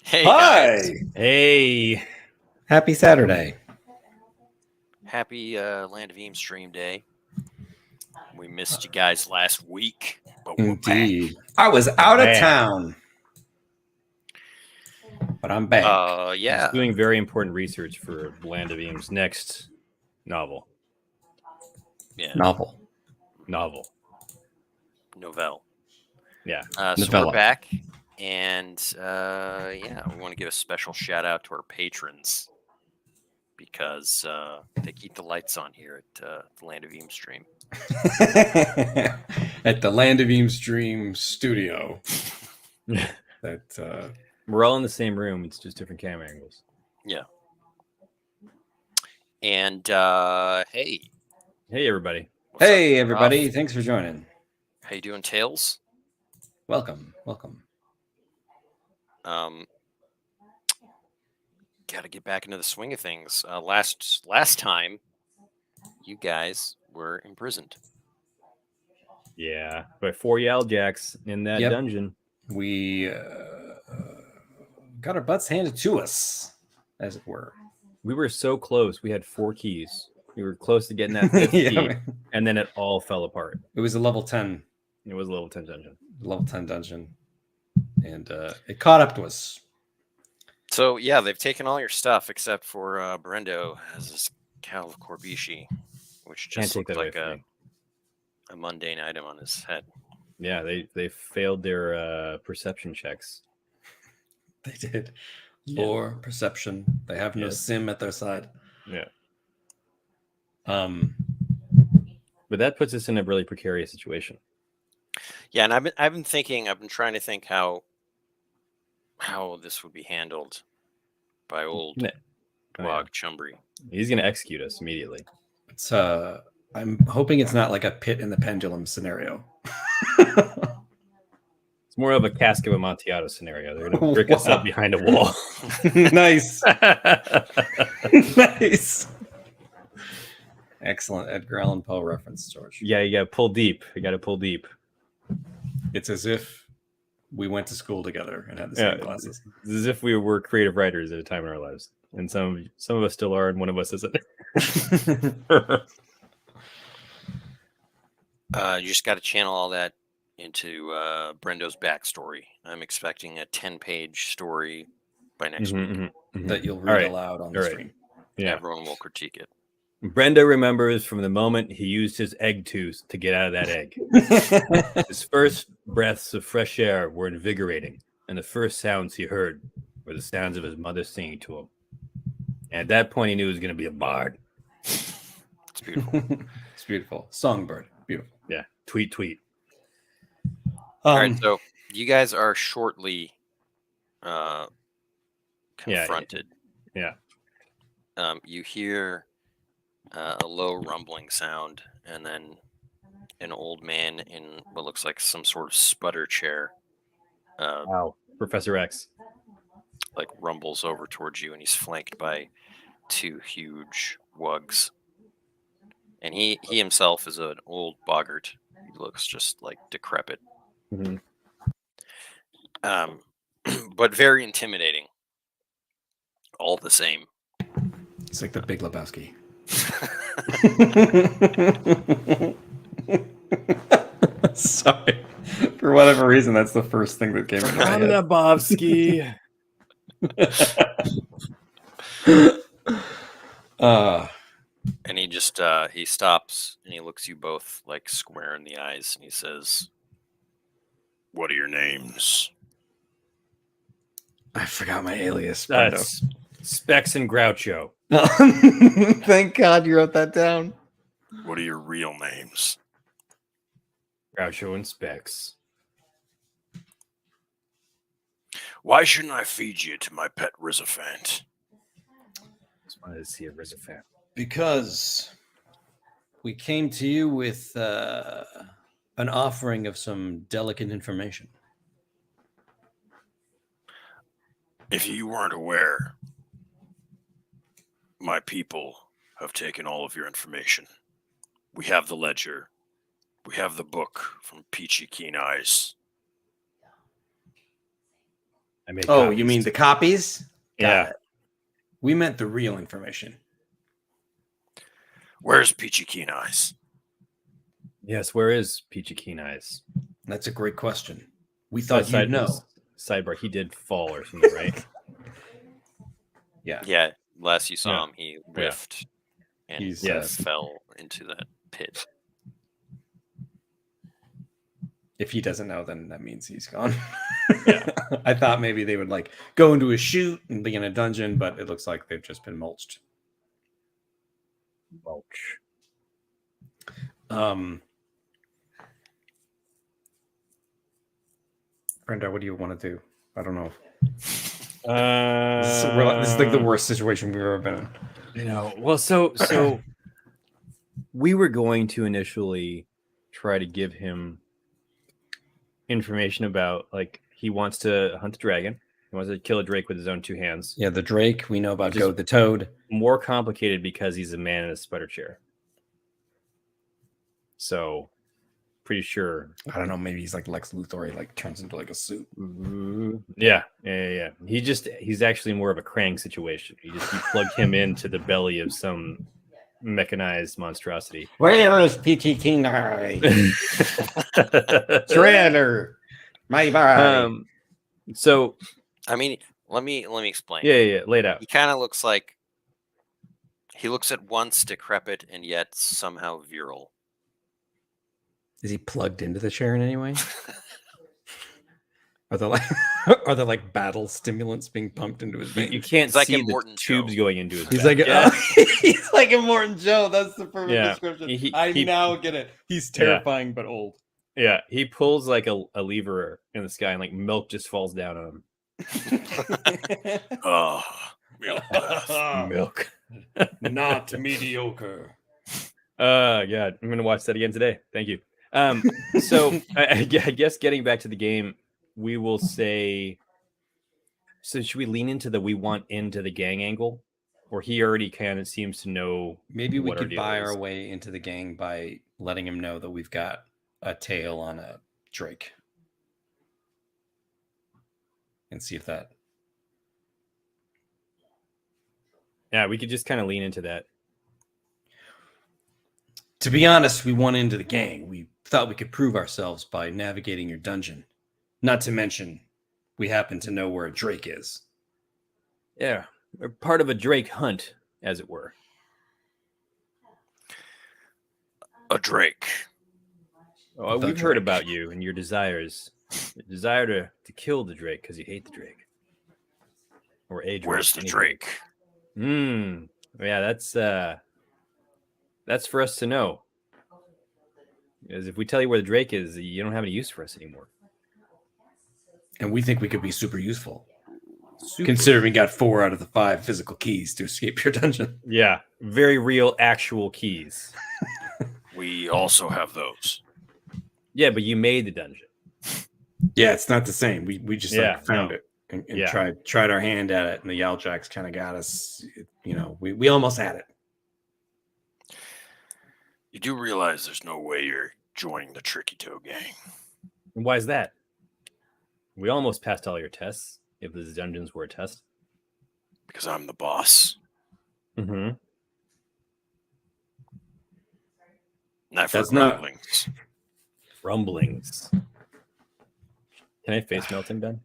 Hey guys, Hi. Hey, Happy Saturday. happy Land of Eames stream day. We missed you guys last week, but we're Indeed. I was out of town, but I'm back. back. he's Yeah, doing very important research for Land of Eames' next novel. yeah, Novel. novelle. Yeah. So Novella. we're back, and yeah, we want to give a special shout out to our patrons because they keep the lights on here at the Land of Eames stream. At the Land of Eames Dream studio. That We're all in the same room. It's just different camera angles. Yeah. And hey, everybody. what's up, Hey everybody, Ruff? thanks for joining. How you doing, Tails? Welcome. Got to get back into the swing of things. Last time, you guys were imprisoned. Yeah, by 4 Yaljacks in that Yep. dungeon. We got our butts handed to us, as it were. We were so close. We had 4 keys. We were close to getting that 5th Yeah, key, man. and then it all fell apart. It was a level 10. It was a level 10 dungeon. And it caught up to us. So yeah, they've taken all your stuff except for Brendo has this Cal of Corbishi, which Can't just take looks that like away from me. a mundane item on his head. Yeah, they failed their perception checks. They did. Yeah. Lore, perception. They have no Yes. sim at their side. Yeah. Um, But that puts us in a really precarious situation. Yeah, and I've been trying to think how this would be handled by old Oh, yeah. Dwag Chumbry. He's going to execute us immediately. it's I'm hoping it's not like a pit in the pendulum scenario. It's more of a cask of Amontillado scenario. They're going to brick us up behind a wall. Nice. Nice. Excellent Edgar Allan Poe reference, George. Yeah, you got to pull deep. You got to pull deep. It's as if we went to school together and had the same classes. It's as if we were creative writers at a time in our lives. And some of us still are, and one of us isn't. You just got to channel all that into Brendo's backstory. I'm expecting a 10-page story by next week. That you'll read aloud on the stream. Yeah, everyone will critique it. Brendo remembers from the moment he used his egg tooth to get out of that egg. His first breaths of fresh air were invigorating, and the first sounds he heard were the sounds of his mother singing to him. And at that point, he knew he was going to be a bard. It's beautiful. It's beautiful. Songbird. Beautiful. Yeah. Tweet. All right, so you guys are shortly confronted. Yeah. You hear a low rumbling sound, and then an old man in what looks like some sort of sputter chair. Wow. Professor X. Like rumbles over towards you, and he's flanked by 2 huge wugs. And he himself is an old boggart. He looks just like decrepit. Mm-hmm. But very intimidating. All the same. It's like the Big Lebowski. Sorry. For whatever reason, that's the first thing that came into my head. Lebowski. And he just he stops and he looks you both like square in the eyes, and he says, "What are your names?" I forgot my alias. That's Specs and Groucho. Thank God you wrote that down. What are your real names? Groucho and Specs. Why shouldn't I feed you to my pet Rizzophant? Just wanted to see a Rizzophant. Because we came to you with an offering of some delicate information. If you weren't aware, my people have taken all of your information. We have the ledger. We have the book from Peachy Keen Eyes. I made Oh, copies. you mean the copies? Got Yeah. it. We meant the real information. Where's Peachy Keen Eyes? Yes, where is Peachy Keen Eyes? That's a great question. We thought you'd know. Sidebar, he did fall or something, right? Yeah. Yeah, last you saw Yeah. him, he whiffed and He's, fell into that pit. If he doesn't know, then that means he's gone. Yeah. I thought maybe they would like go into a chute and be in a dungeon, but it looks like they've just been mulched. Mulch. Brenda, what do you want to do? I don't know. This This is like the worst situation we've ever been in. You know, well, so we were going to initially try to give him information about, like, he wants to hunt a dragon. He wants to kill a drake with his own 2 hands. Yeah, the Drake. We know about Which is- Goad the Toad. More complicated because he's a man in a sputter chair. So, pretty sure. I don't know. Maybe he's like Lex Luthor. He like turns into like a suit. Yeah. He's actually more of a Krang situation. You plug him into the belly of some mechanized monstrosity. Where is Peachy Keen Eyes? Shredder, my boy. So I mean, let me explain. yeah, laid out. He kind of looks like he looks at once decrepit and yet somehow virile. Is he plugged into the chair in any way? Are there like battle stimulants being pumped into his veins? You can't He's like see the Immortan tubes Joe. going into his He's back. like he's like Immortan Joe. That's the perfect Yeah. description. He- I he- now get it. He's terrifying but old. Yeah, he pulls like a lever in the sky and like milk just falls down on him. Oh, Milk. Not mediocre. Yeah, I'm gonna watch that again today. Thank you. So I guess getting back to the game, we will say. So should we lean into we want into the gang angle, or he already kind of seems to know? Maybe we what our could deal buy is? our way into the gang by letting him know that we've got a tail on a Drake. And see if that. Yeah, we could just kind of lean into that. To be honest, we want into the gang. We thought we could prove ourselves by navigating your dungeon. Not to mention, we happen to know where a Drake is. Yeah, we're part of a Drake hunt, as it were. a Drake. Oh, The we've heard Drake. about you and your desires. The desire to kill the Drake because you hate the Drake. Or a Drake. Where's the any Drake? Yeah, that's for us to know. Because if we tell you where the Drake is, you don't have any use for us anymore. And we think we could be super useful. Considering we got 4 out of the 5 physical keys to escape your dungeon. Yeah, very real, actual keys. We also have those. Yeah, but you made the dungeon. Yeah, it's not the same. We just found no. it and Yeah. tried our hand at it, and the Yaljacks kind of got us. You know, we almost had it. You do realize there's no way you're joining the Tricky Toe gang. And why is that? We almost passed all your tests. If the dungeons were a test. Because I'm the boss. Mm-hmm. Not for That's not- grumblings. Rumblings. Can I face melt him, Ben?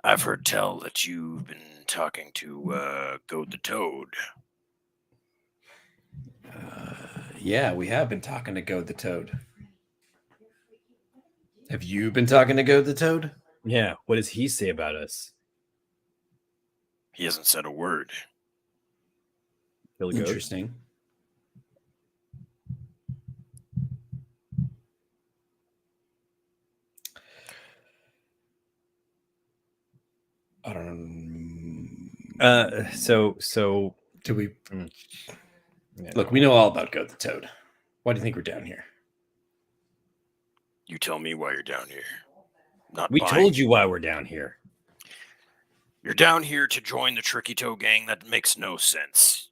I've heard tell that you've been talking to Goad the Toad. Yeah, we have been talking to Goad the Toad. Have you been talking to Goad the Toad? Yeah. What does he say about us? He hasn't said a word. Bill Goat? Interesting. I don't know. So Do we yeah, look? We know all about Goad the Toad. Why do you think we're down here? You tell me why you're down here. Not we buying. told you why we're down here. You're down here to join the Tricky Toe gang. That makes no sense.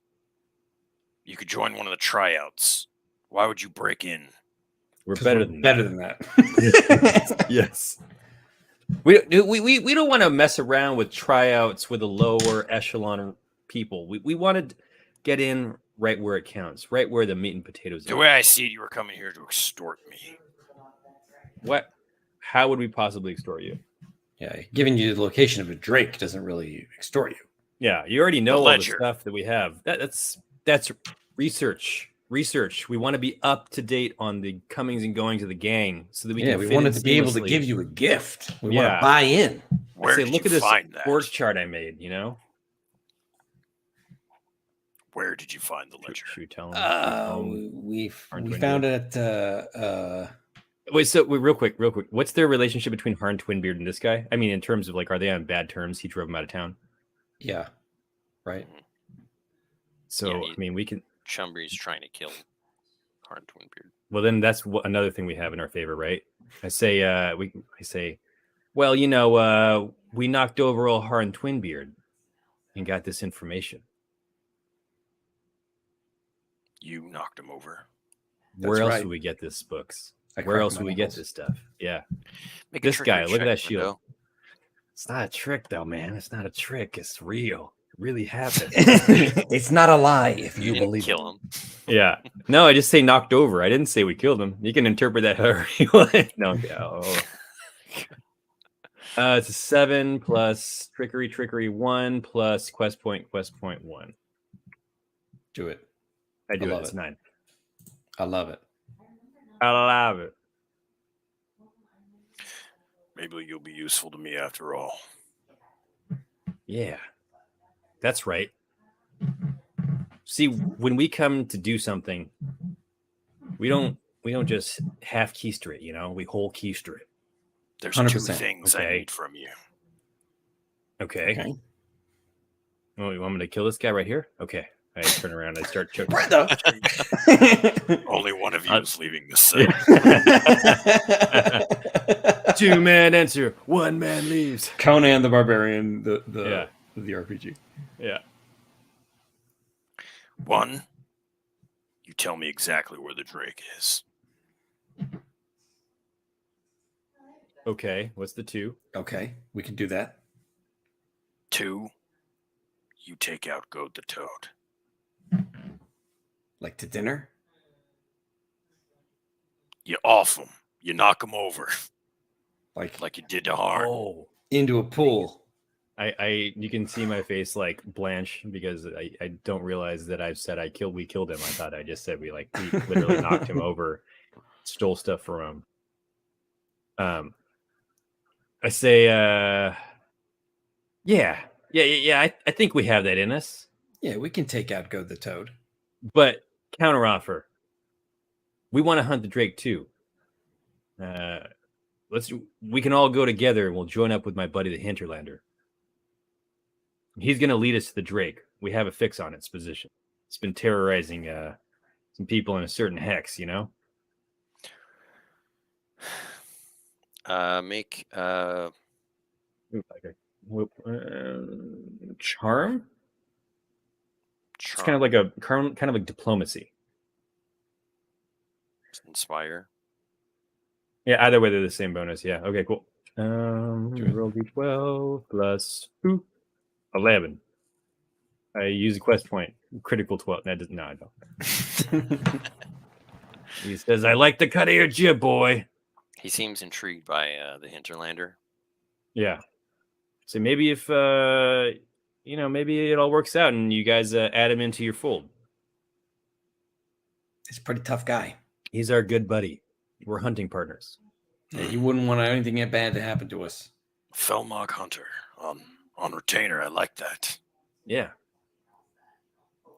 You could join one of the tryouts. Why would you break in? We're better than that. Yes. We don't want to mess around with tryouts with the lower echelon people. We want to get in right where it counts, right where the meat and potatoes The are. way I see it, you were coming here to extort me. What? How would we possibly extort you? Yeah, giving you the location of a Drake doesn't really extort you. Yeah, you already know all the ledger. stuff that we have. That's research. Research. We want to be up to date on the comings and goings of the gang, so that we can. We fit wanted in to be able to seamlessly. give you a gift. We want Yeah. to buy in. Where Say, did look you at this find that? org chart I made. You know. Where did you find the ledger? Should we tell them? We Harn found Twinbeard? it at Wait, so real quick. What's their relationship between Harn Twinbeard and this guy? I mean, in terms of like, are they on bad terms? He drove him out of town. yeah, right. So Yeah, I mean, we can. Chumbrie's trying to kill Harn Twinbeard. Well, then that's another thing we have in our favor, right? I say, well, you know, we knocked over old Harn Twinbeard and got this information. You knocked him over. Where else right. would we get this books? I Where cracked else my would we get knuckles. this stuff? Yeah. Make a This guy, trickery look at check, that shield. Mundo. It's not a trick, though, man. It's not a trick. It's real. It really happened. It's not a lie if you You didn't believe kill it. him. Yeah. No, I just say knocked over. I didn't say we killed him. You can interpret that however you want. No. It's a 7 plus trickery 1 plus quest point 1. Do it. I do love it. It's it. 9. I love it. I love it. Maybe you'll be useful to me after all. Yeah. That's right. See, when we come to do something, we don't just half keister it, you know? We whole keister it. There's 100%. 2 things I Okay. need from you. Okay. Oh, you want me to kill this guy right here? Okay. I turn around. I start choking. Brother. Only one of you is leaving the cell. 2 men enter, 1 man leaves. Conan the Barbarian, the RPG. Yeah. 1, you tell me exactly where the Drake is. Okay. What's the 2? Okay, we can do that. 2, you take out Goat the Toad. Like to dinner? You off him. You knock him over. Like You did to Harn. Oh. into a pool. You can see my face like blanch because I don't realize that I've said we killed him. I thought I just said we literally knocked him over, stole stuff from him. I say, yeah. I think we have that in us. Yeah, we can take out Goat the Toad. But counteroffer, we want to hunt the Drake too. We can all go together and we'll join up with my buddy the Hinterlander. He's going to lead us to the Drake. We have a fix on its position. It's been terrorizing some people in a certain hex, you know? Make Charm? It's kind of like diplomacy. Inspire. Yeah, either way, they're the same bonus. Yeah. Okay, cool. Roll d12 plus 2, 11. I use a quest point. Critical 12. That does no, I don't. He says, "I like the cut of your jib, boy." He seems intrigued by the Hinterlander. Yeah. So maybe if maybe it all works out and you guys add him into your fold. He's a pretty tough guy. He's our good buddy. We're hunting partners. Yeah, you wouldn't want anything bad to happen to us. Felmog Hunter on retainer. I like that. Yeah.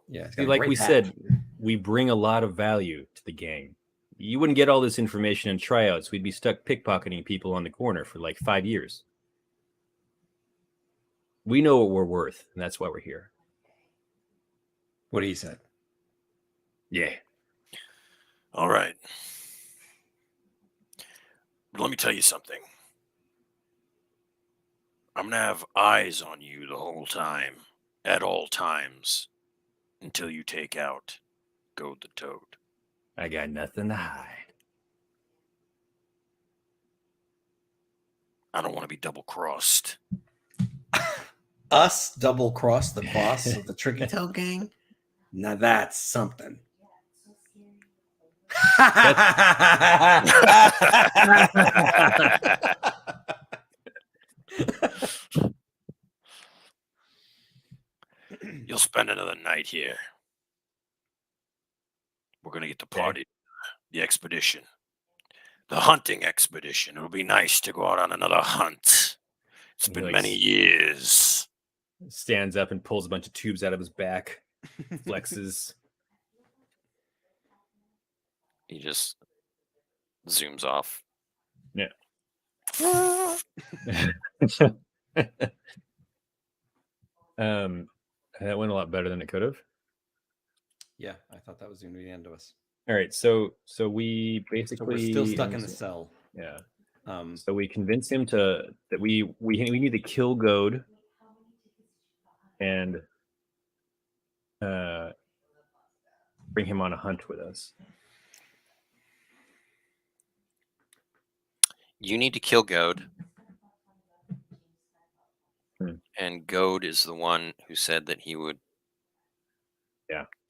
Yeah. See, like we said, we bring a lot of value to the gang. You wouldn't get all this information in tryouts. We'd be stuck pickpocketing people on the corner for like 5 years. We know what we're worth, and that's why we're here. What he said. Yeah. All right. Let me tell you something. I'm going to have eyes on you the whole time, at all times, until you take out Goat the Toad. I got nothing to hide. I don't want to be double crossed. Us double cross the boss of the Tricky Toe gang? Now that's something. You'll spend another night here. We're gonna get the party, the expedition, the hunting expedition. It'll be nice to go out on another hunt. It's He, been like, many years. Stands up and pulls a bunch of tubes out of his back, flexes. He just zooms off. Yeah. That went a lot better than it could have. Yeah, I thought that was going to be the end of us. All right, so we basically So we're still stuck in the cell. Yeah. Um, So we convince him that we need to kill Goad and bring him on a hunt with us. You need to kill Goad. And Goad is the one who said that he would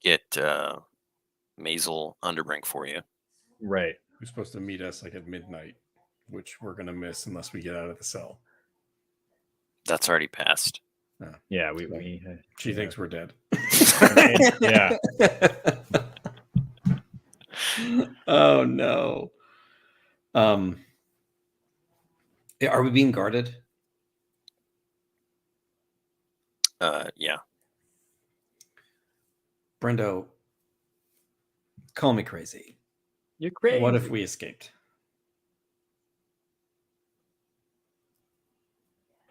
get Maisel Underbrink for you. Right. who's supposed to meet us like at midnight, which we're going to miss unless we get out of the cell. That's already passed. Yeah, she thinks we're dead. Yeah. Oh no. Are we being guarded? Yeah. Brendo, call me crazy. You're crazy. What if we escaped?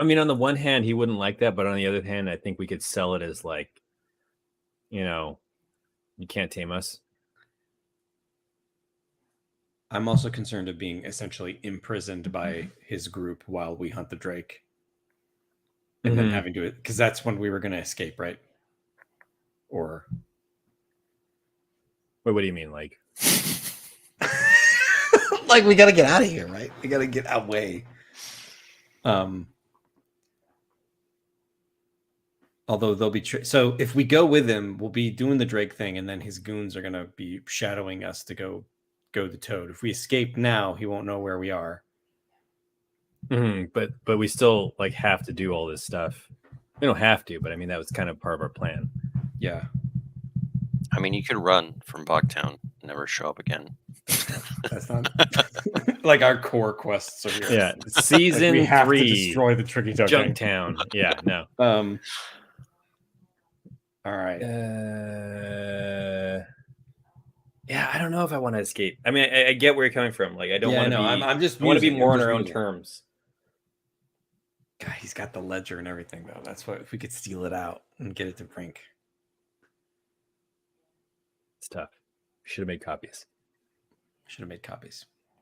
I mean, on the one hand, he wouldn't like that, but on the other hand, I think we could sell it as like, you can't tame us. I'm also concerned of being essentially imprisoned by his group while we hunt the Drake. And then having to, because that's when we were going to escape, right? Or. Wait, what do you mean? Like, like we got to get out of here, right? We got to get away. Although they'll be so if we go with him, we'll be doing the Drake thing, and then his goons are gonna be shadowing us to go the Toad. If we escape now, he won't know where we are. But we still like have to do all this stuff. We don't have to, but I mean that was kind of part of our plan. Yeah. I mean, you could run from Bogtown, never show up again. That's not like our core quests are here. Yeah, season like we have 3, to destroy the Tricky Toad Junktown. Yeah, no. All right. Yeah, I don't know if I want to escape. I mean, I get where you're coming from. Like, I don't want to be. I'm just. I want to be more on our own terms. God, he's got the ledger and everything, though. That's what if we could steal it out and get it to Brink. It's tough. Should have made copies.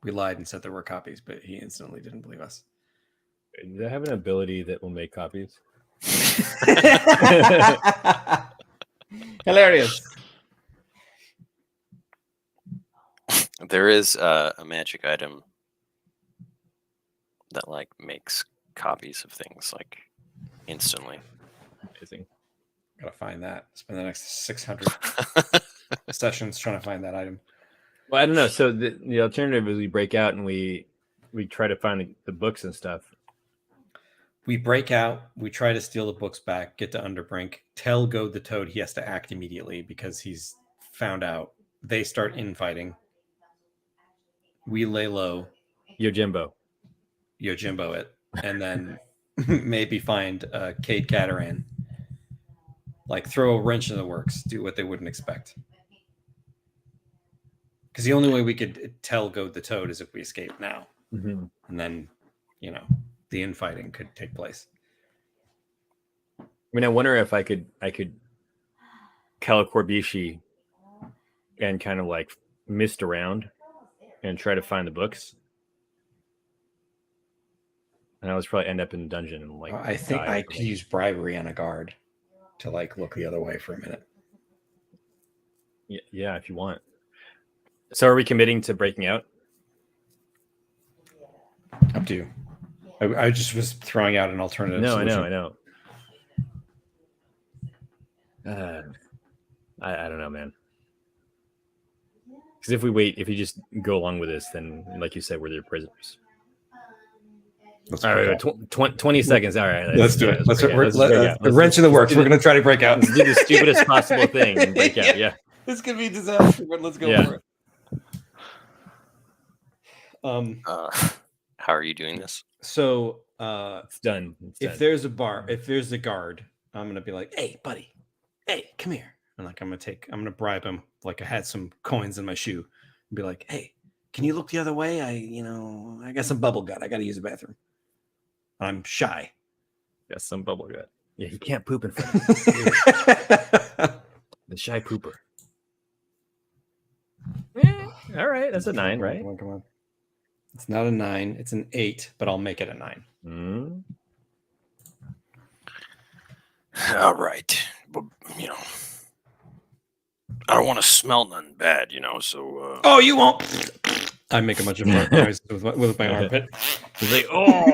We lied and said there were copies, but he instantly didn't believe us. Do I have an ability that will make copies? Hilarious. There is a magic item that like makes copies of things like instantly. Amazing. Gotta find that. Spend the next 600 sessions trying to find that item. Well, I don't know. So the alternative is we break out and we try to find the books and stuff. We break out, we try to steal the books back, get to Underbrink, tell Goad the Toad he has to act immediately because he's found out. They start infighting. We lay low. Yojimbo it. And then maybe find Cade Cataran. Like throw a wrench in the works, do what they wouldn't expect. Because the only way we could tell Goad the Toad is if we escape now. Mm-hmm. And then, the infighting could take place. I mean, I wonder if I could Calacorbishi and kind of like mist around and try to find the books. And I was probably end up in the dungeon and like. I think I could use bribery on a guard to like look the other way for a minute. Yeah, if you want. So are we committing to breaking out? Up to you. I just was throwing out an alternative No, solution. I know. I don't know, man. Because if you just go along with this, then, like you said, we're their prisoners. All right, 20 seconds. All right, let's do it. Let's break out. a wrench in the works. We're going to try to break out. Let's do the stupidest possible thing and break out. Yeah. This could be a disaster, but let's go for it. How are you doing this? So It's done. If there's a guard, I'm gonna be like, "Hey, buddy, hey, come here." And like, I'm gonna bribe him. Like, I had some coins in my shoe, and be like, "Hey, can you look the other way? I got some bubble gut. I got to use the bathroom. I'm shy." Got some bubble gut. Yeah, he can't poop in front of the shy pooper. All right, that's a 9, right? Come on. It's not a 9. It's an 8, but I'll make it a 9. All right, but I don't want to smell nothing bad, So. Oh, you won't. I make a bunch of noise with my armpit. He's like, oh,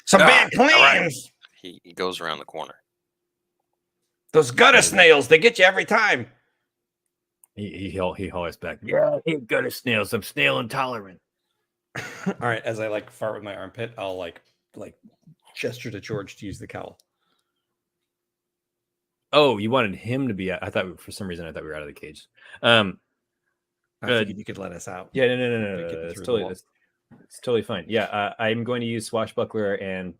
some bad plans. Right. He goes around the corner. Those gutter snails, they get you every time. He hollers back. Yeah, I hate gutter snails. I'm snail intolerant. All right, as I like fart with my armpit, I'll like gesture to George to use the cowl. Oh, you wanted him to be out. I thought for some reason we were out of the cage. I figured you could let us out. Yeah, no. It's totally fine. Yeah, I'm going to use Swashbuckler and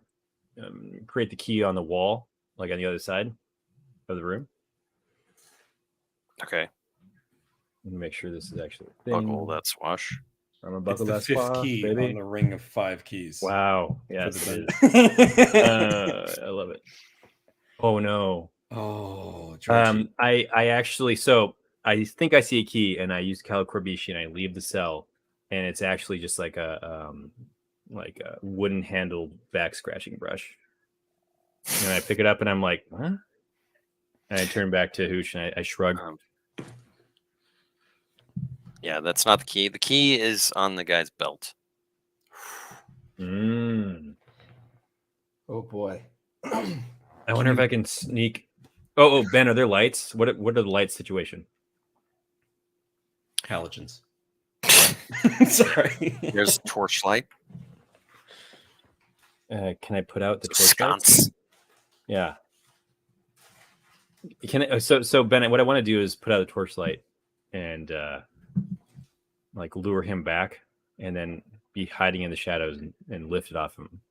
create the key on the wall, like on the other side of the room. Okay. Let me make sure this is actually a thing. Buckle that swash. I'm gonna buckle it's that the 5th swash, key baby. on the ring of 5 keys. Wow. Yes, it is. I love it. Oh no. Oh, Georgie. I actually, I think I see a key, and I use Cal Corbishi, and I leave the cell, and it's actually just like a wooden handled back scratching brush. And I pick it up, and I'm like, huh? And I turn back to Hooch, and I shrug. Yeah, that's not the key. The key is on the guy's belt. Oh boy. I wonder if I can sneak. Oh, Ben, are there lights? What are the lights situation? Halogens. Sorry. There's a torchlight. Can I put out the Sconce. Yeah. Can I, so Ben, what I want to do is put out the torchlight and like lure him back, and then be hiding in the shadows and lift it off him.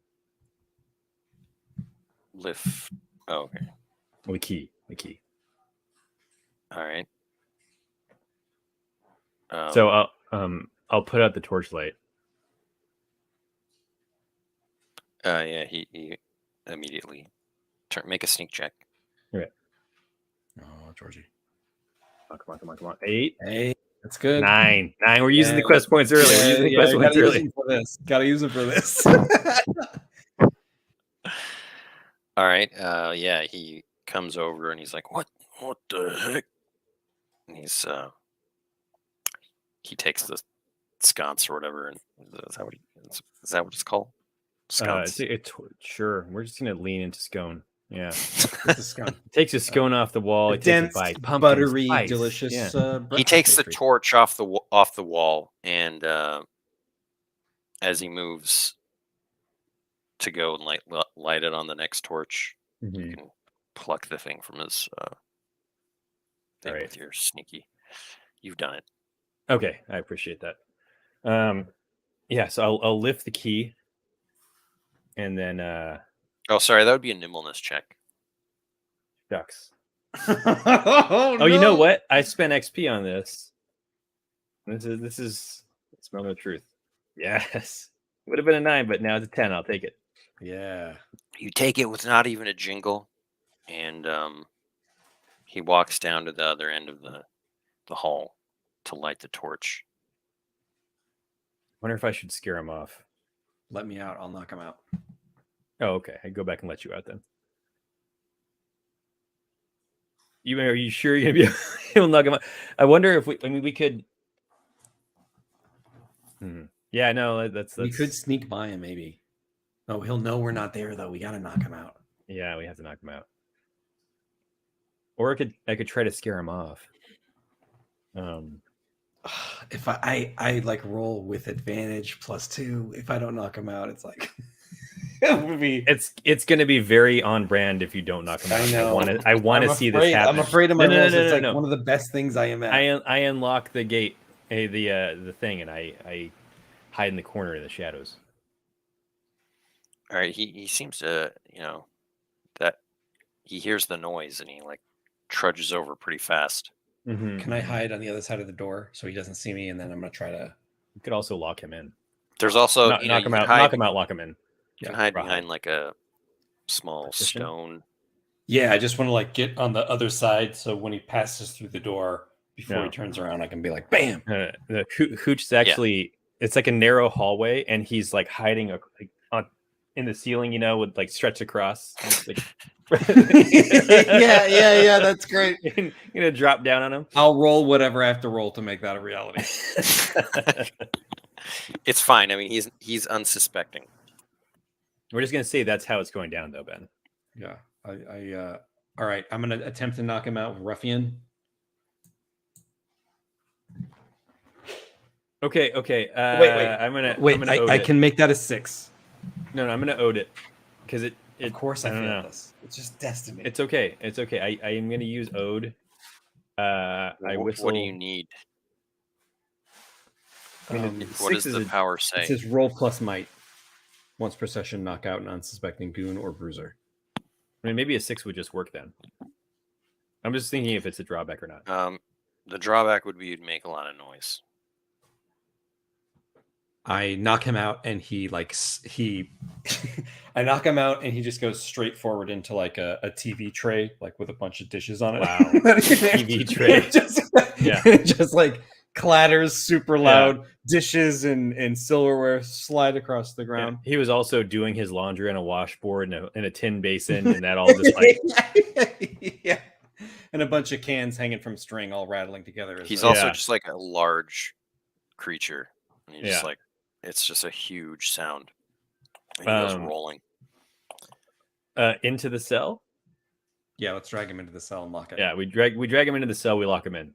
Lift. Oh, okay. The key. All right. So I'll put out the torchlight. Yeah, he immediately make a sneak check. Okay. Oh, Georgie. Oh, come on. 8. Hey, that's good. 9. We're using the quest points early. Gotta use them for this. All right. Yeah, he comes over and he's like, "What the heck?" And he takes the sconce or whatever, and is that what it's called? Sconce. Sure. We're just gonna lean into scone. Yeah. It's a scone. Takes a scone off the wall. It dense, takes a bite. buttery, Spice. delicious. Yeah. He takes the torch off the wall, and as he moves to go and light it on the next torch, you can pluck the thing from his thing with your sneaky. You've done it. Okay, I appreciate that. Yeah, so I'll lift the key, and then oh, sorry, that would be a nimbleness check. Ducks. Oh, no. You know what? I spent XP on this. This is smell the truth. Yes, would have been a 9, but now it's a 10. I'll take it. Yeah. You take it with not even a jingle, and he walks down to the other end of the hall to light the torch. Wonder if I should scare him off. Let me out. I'll knock him out. Oh, okay. I go back and let you out then. Are you sure you're gonna be able to knock him out? I wonder if we could. Yeah, no, that's We could sneak by him, maybe. Oh, he'll know we're not there, though. We gotta knock him out. Yeah, we have to knock him out. Or I could try to scare him off. If I like roll with advantage +2, if I don't knock him out, it's like it would be. It's going to be very on brand if you don't knock him out. I know. I want to see this happen. I'm afraid of my rolls. It's like no. one of the best things I am at. I unlock the gate, the thing, and I hide in the corner in the shadows. All right, he seems to, that he hears the noise and he like trudges over pretty fast. Mm-hmm. Can I hide on the other side of the door so he doesn't see me? And then I'm gonna try to. You could also lock him in. There's also knock him out. Hide, knock him out. Lock him in. You can hide behind like a small stone. Yeah, I just want to like get on the other side so when he passes through the door before he turns around, I can be like, bam. The Hooch is actually it's like a narrow hallway, and he's like hiding in the ceiling, with like stretched across. Like, yeah, that's great. You're gonna drop down on him. I'll roll whatever I have to roll to make that a reality. It's fine. I mean, he's unsuspecting. We're just gonna say that's how it's going down, though, Ben. Yeah, all right. I'm gonna attempt to knock him out with ruffian. Okay. Wait. I'm gonna I can make that a 6. No, I'm gonna ode it because it. Of course, I don't know. failed this. It's just destiny. It's okay. I am gonna use ode. I whistle. What do you need? What does the power say? It says roll plus might. Once per session, knock out an unsuspecting goon or bruiser. I mean, maybe a 6 would just work then. I'm just thinking if it's a drawback or not. The drawback would be you'd make a lot of noise. I knock him out, and I knock him out, and he just goes straight forward into like a TV tray, like with a bunch of dishes on it. Wow, TV tray. Just like clatters super loud. Dishes and silverware slide across the ground. Yeah. He was also doing his laundry on a washboard in a tin basin, and that all just like yeah, and a bunch of cans hanging from string, all rattling together. He's also just like a large creature. And he's just like, it's just a huge sound. And he goes rolling into the cell. Yeah, let's drag him into the cell and lock it. Yeah, we drag him into the cell. We lock him in.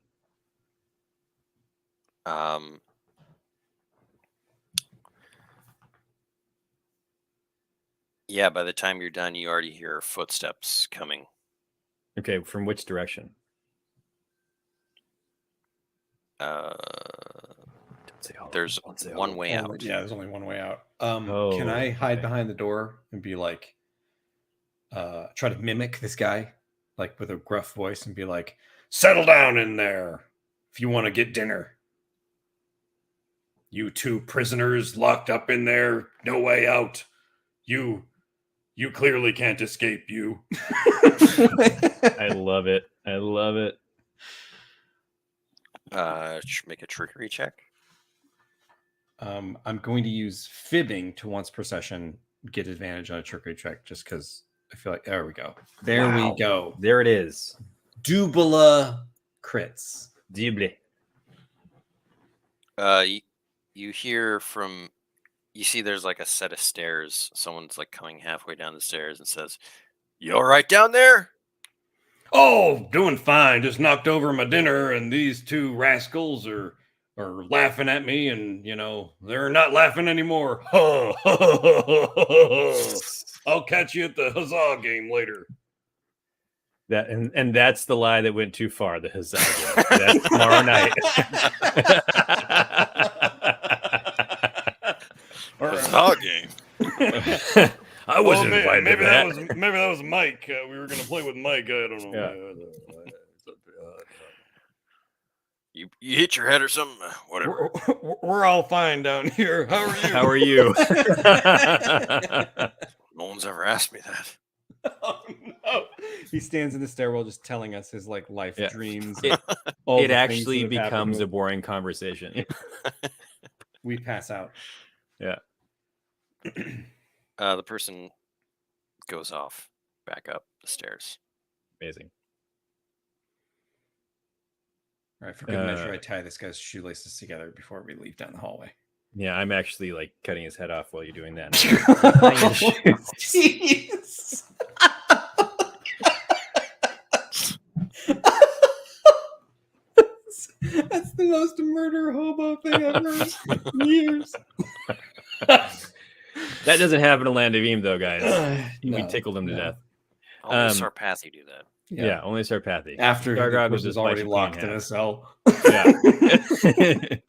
Yeah, by the time you're done, you already hear footsteps coming. Okay, from which direction? There's one way out. Yeah, there's only one way out. Can I hide behind the door and be like, try to mimic this guy, like with a gruff voice, and be like, "Settle down in there if you want to get dinner. You 2 prisoners locked up in there, no way out. You clearly can't escape, you." I love it. Make a trickery check. I'm going to use fibbing to once per session get advantage on a trickery check, just because I feel like there we go. We go. There it is. Double crits. Double. You hear from. You see, there's like a set of stairs. Someone's like coming halfway down the stairs and says, "You all right down there?" "Oh, doing fine. Just knocked over my dinner, and these 2 rascals are laughing at me, and they're not laughing anymore. I'll catch you at the huzzah game later." That and that's the lie that went too far. The huzzah game. That's tomorrow night. Huzzah game. I wasn't invited. Maybe that was Mike. We were going to play with Mike. I don't know. You hit your head or something? Whatever. We're all fine down here. How are How you? are you? No one's ever asked me that. Oh, no. He stands in the stairwell just telling us his life dreams. It actually becomes a boring conversation. We pass out. Yeah. The person goes off back up the stairs. Amazing. All right, for good measure, I tie this guy's shoelaces together before we leave down the hallway. Yeah, I'm actually like cutting his head off while you're doing that. Jeez. That's the most murder hobo thing I've heard in years. That doesn't happen in Land of Eam, though, guys. We No, tickled him to no. death. Only Sarpathy do that. Yeah, only Sarpathy. After the Stargrog person is already slice locked your in knee a cell. Yeah.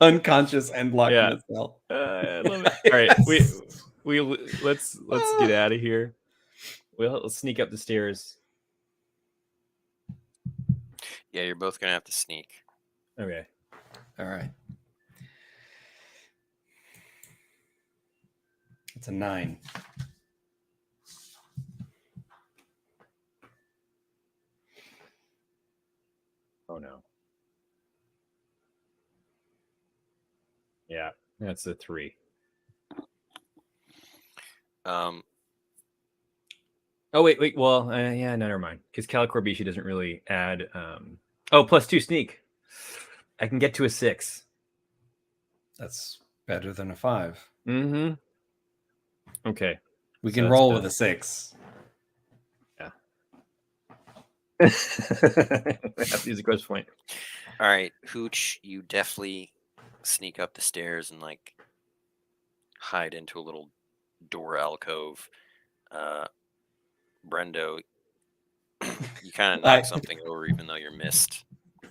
Unconscious and locked in a cell. I love it. All right, we let's get out of here. Let's sneak up the stairs. Yeah, you're both gonna have to sneak. Okay. All right. It's a 9. Oh no. Yeah, that's a 3. Oh wait. Well, yeah, no, never mind. Because Calicorbishi doesn't really add. +2 sneak. I can get to a 6. That's better than a 5. Mm-hmm. Okay. We So can that's roll good. with a 6. Yeah. I have to use a gross point. All right, Hooch, you definitely sneak up the stairs and like hide into a little door alcove. Brendo, you kind of knock something over even though you're missed.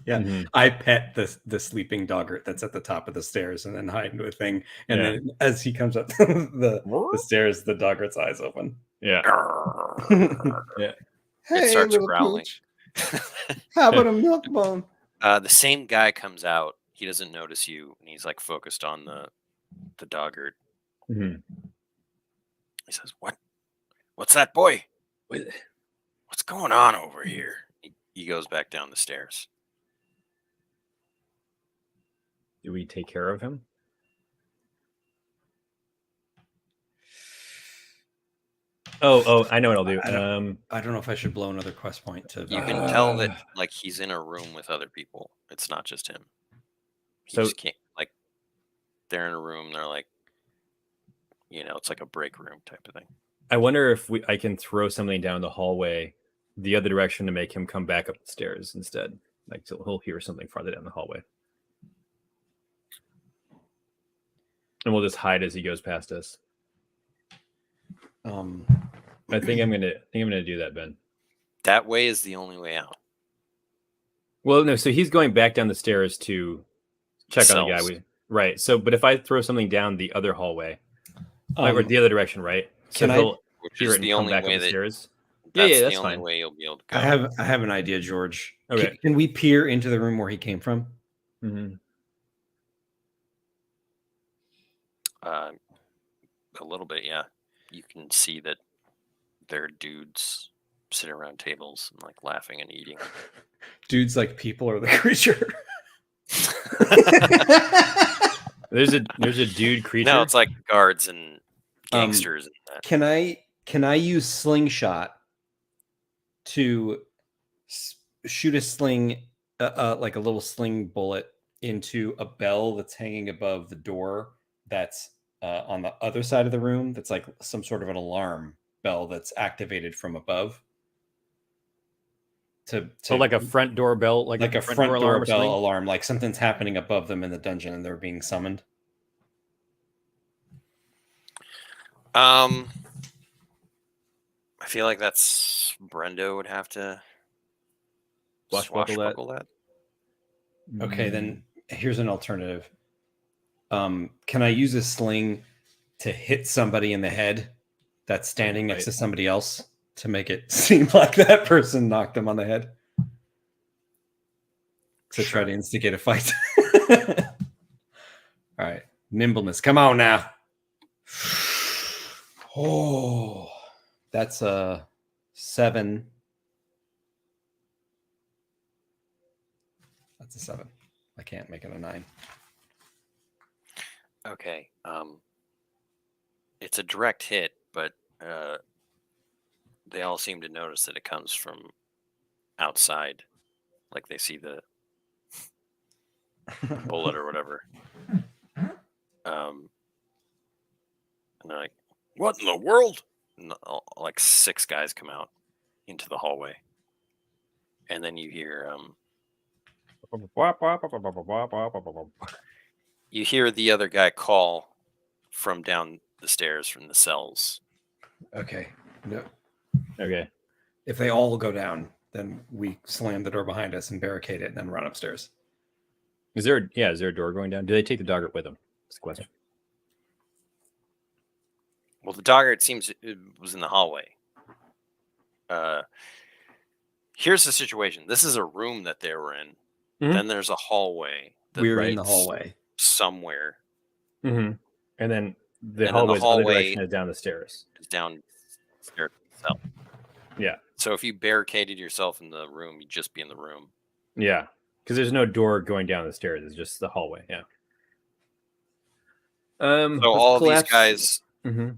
Yeah, Mhm. I pet the sleeping doggart that's at the top of the stairs and then hide into a thing. And Yeah. then as he comes up the stairs, the doggart's eyes open. Yeah. Yeah. It starts growling. How about a milk bone? The same guy comes out. He doesn't notice you, and he's like focused on the doggart. Mhm. He says, What's that, boy? What's going on over here?" He goes back down the stairs. Do we take care of him? Oh, I know what I'll do. I don't know if I should blow another quest point to. You can tell that like he's in a room with other people. It's not just him. He So- just can't, like, they're in a room. They're like, it's like a break room type of thing. I wonder if I can throw something down the hallway the other direction to make him come back up the stairs instead. Like, so he'll hear something farther down the hallway. And we'll just hide as he goes past us. I think I'm gonna do that, Ben. That way is the only way out. Well, no, so he's going back down the stairs to check on the Cells. guy. Right. So, but if I throw something down the other hallway, or the other direction, right? So he'll Which hear is it and the come only back up way the that stairs. that's Yeah, the that's only fine. way you'll be able to go. I have an idea, George. Okay. Can we peer into the room where he came from? Mm-hmm. A little bit, yeah. You can see that there are dudes sitting around tables and like laughing and eating. Dudes like people or the creature? There's a dude creature. No, it's like guards and gangsters and that. Can I use slingshot to shoot a sling, like a little sling bullet into a bell that's hanging above the door that's on the other side of the room? That's like some sort of an alarm bell that's activated from above. So like a front door bell, like a front door alarm or bell something? alarm, like something's happening above them in the dungeon and they're being summoned. I feel like that's Brendo would have to swashbuckle that. Okay, then here's an alternative. Can I use a sling to hit somebody in the head that's standing next to somebody else to make it seem like that person knocked them on the head? To try to instigate a fight. All right. Nimbleness. Come on now. Oh, that's a 7. That's a 7. I can't make it a 9. Okay. It's a direct hit, but they all seem to notice that it comes from outside. Like they see the bullet or whatever. And they're like, "What in the world?" And like 6 guys come out into the hallway, and then you hear the other guy call from down the stairs from the cells. Okay. No. Okay. If they all go down, then we slam the door behind us and barricade it and then run upstairs. Is there a door going down? Do they take the dogger with them? That's the question. Well, the dogger, it seems, it was in the hallway. Here's the situation. This is a room that they were in. Mhm. Then there's a hallway. That We're in the leads hallway. somewhere. Mm-hmm. And then the And then the hallway's other hallway direction is down the stairs. is downstairs itself. Yeah. So if you barricaded yourself in the room, you'd just be in the room. Yeah. Because there's no door going down the stairs. It's just the hallway. Yeah. So all these guys, Mm-hmm.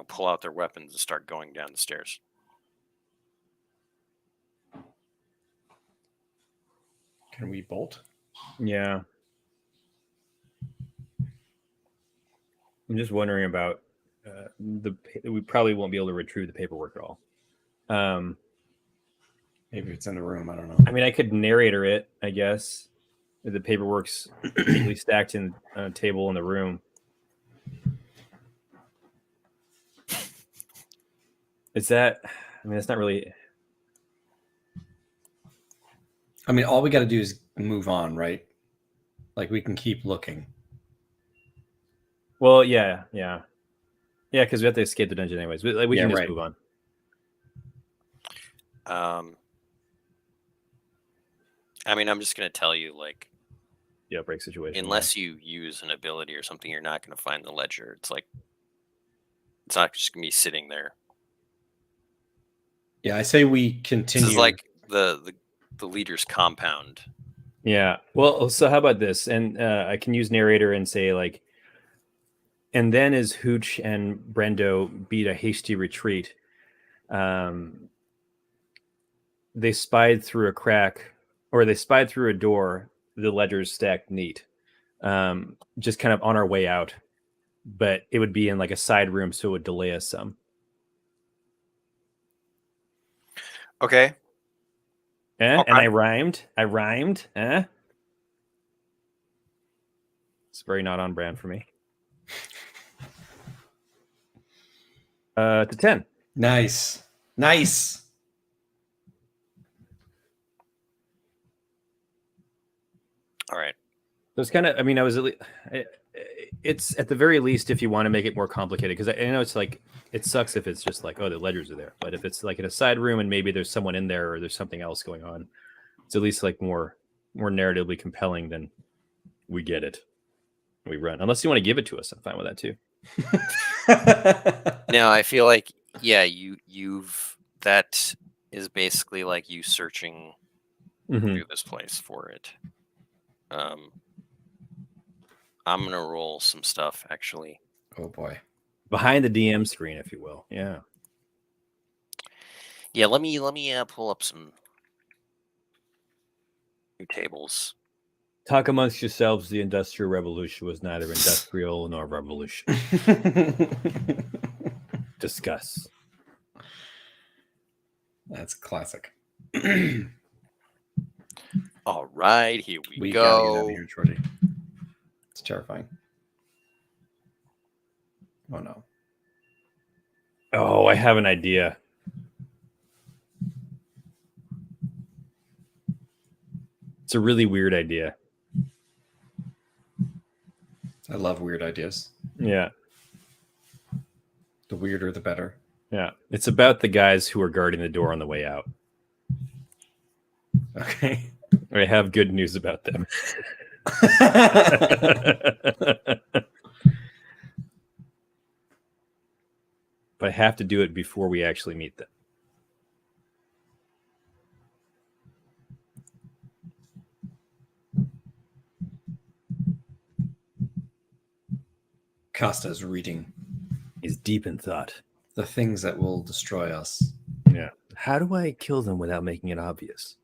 Pull out their weapons and start going down the stairs. Can we bolt? Yeah. I'm just wondering about we probably won't be able to retrieve the paperwork at all. Maybe it's in the room. I don't know. I mean, I could narrator it, I guess. The paperwork's neatly stacked on a table in the room. Is that? I mean, it's not really. I mean, all we got to do is move on, right? Like we can keep looking. Well, yeah, because we have to escape the dungeon anyways. We can just move on. I mean, I'm just gonna tell you, like, Jailbreak situation. Unless you use an ability or something, you're not gonna find the ledger. It's like it's not just gonna be sitting there. Yeah, I say we continue. This is like the leader's compound. Yeah. Well, so how about this? And I can use narrator and say like, and then as Hooch and Brendo beat a hasty retreat, they spied through a crack, or they spied through a door. The ledger's stacked neat, just kind of on our way out, but it would be in like a side room, so it would delay us some. Okay. Okay. Okay. And I rhymed. It's very not on brand for me. To 10. Nice. All right. So it's kind of, I mean, it's at the very least, if you want to make it more complicated, because I know it's like, it sucks if it's just like, oh, the ledgers are there. But if it's like in a side room and maybe there's someone in there or there's something else going on, it's at least like more narratively compelling than we get it. We run. Unless you want to give it to us, I'm fine with that too. No, I feel like, yeah, that is basically like you searching through this place for it. I'm gonna roll some stuff actually. Oh boy. Behind the DM screen, if you will. Yeah. Yeah, let me pull up some new tables. Talk amongst yourselves. The Industrial Revolution was neither industrial nor revolution. Discuss. That's classic. All right, here we gotta get out go. of here, Georgie. It's terrifying. Oh no. Oh, I have an idea. It's a really weird idea. I love weird ideas. Yeah. The weirder, the better. Yeah. It's about the guys who are guarding the door on the way out. Okay. I have good news about them. But I have to do it before we actually meet them. Costa's reading. He's deep in thought. The things that will destroy us. Yeah. How do I kill them without making it obvious?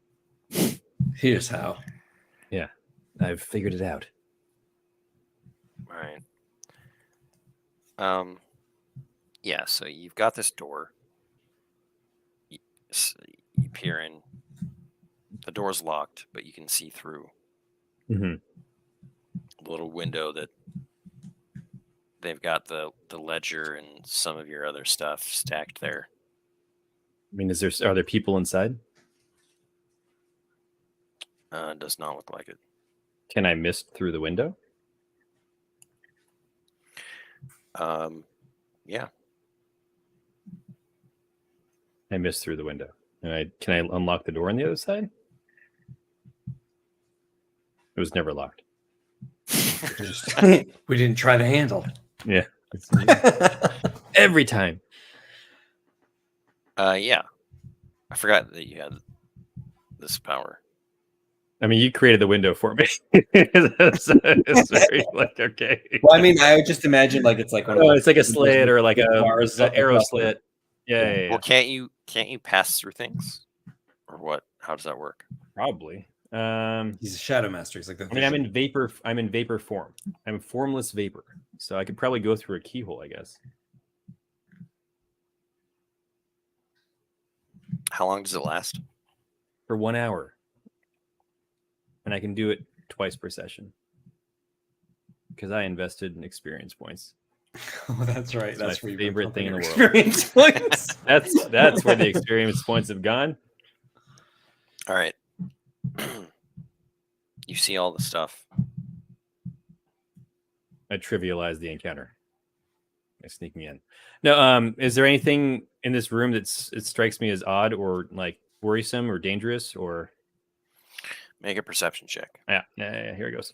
Here's how. Yeah. I've figured it out. All right. Yeah, so you've got this door. You peer in. The door's locked, but you can see through Mm-hmm. a little window that they've got the ledger and some of your other stuff stacked there. I mean, are there people inside? Does not look like it. Can I mist through the window? Yeah. I missed through the window. And can I unlock the door on the other side? It was never locked. We didn't try the handle. Yeah. Every time. Yeah. I forgot that you had this power. I mean, you created the window for me. it's very like, okay. Well, I mean, I would just imagine like it's like one of Oh, those it's like a slit or like bars an up arrow above it. slit. Yeah. Well, can't you pass through things, or what? How does that work? Probably. He's a shadow master. He's like the I mean, I'm in vapor form. I'm formless vapor, so I could probably go through a keyhole, I guess. How long does it last? For 1 hour, and I can do it twice per session because I invested in experience points. Oh, that's right. It's That's my where favorite thing in the world. Experience points. That's where the experience points have gone. All right. You see all the stuff. I trivialize the encounter by sneaking in. No, is there anything in this room it strikes me as odd or like worrisome or dangerous or? Make a perception check. Yeah, here it goes.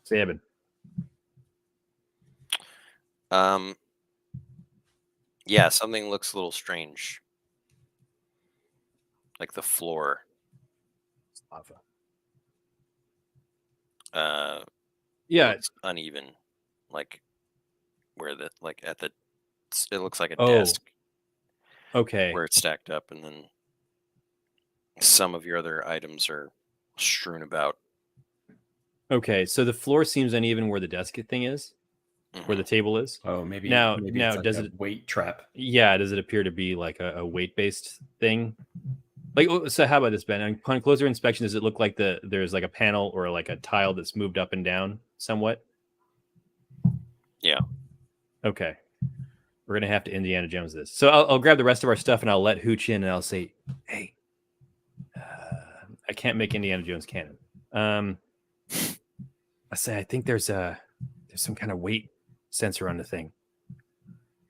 7. Yeah, something looks a little strange. Like the floor. Lava. Yeah, Looks uneven. Like where the it looks like a Oh. desk okay. where it's stacked up, and then some of your other items are strewn about. Okay, so the floor seems uneven where the desk thing is, where Mhm. the table is. Oh, maybe Now, it's like does a it weight trap? Yeah, does it appear to be like a weight-based thing? Like, so how about this, Ben? On closer inspection, does it look like there's like a panel or like a tile that's moved up and down somewhat? Yeah. Okay. We're gonna have to Indiana Jones this. So I'll grab the rest of our stuff and I'll let Hooch in and I'll say, "Hey, I can't make Indiana Jones canon." I say, I think there's some kind of weight sensor on the thing.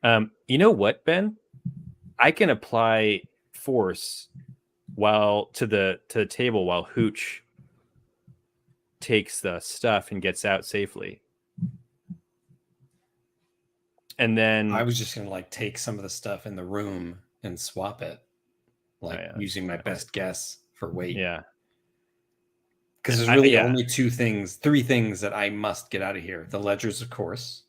You know what, Ben? I can apply force to the table while Hooch takes the stuff and gets out safely. And then I was just gonna like take some of the stuff in the room and swap it, like using my best guess for weight. Yeah. Because there's really only three things that I must get out of here. The ledgers, of course,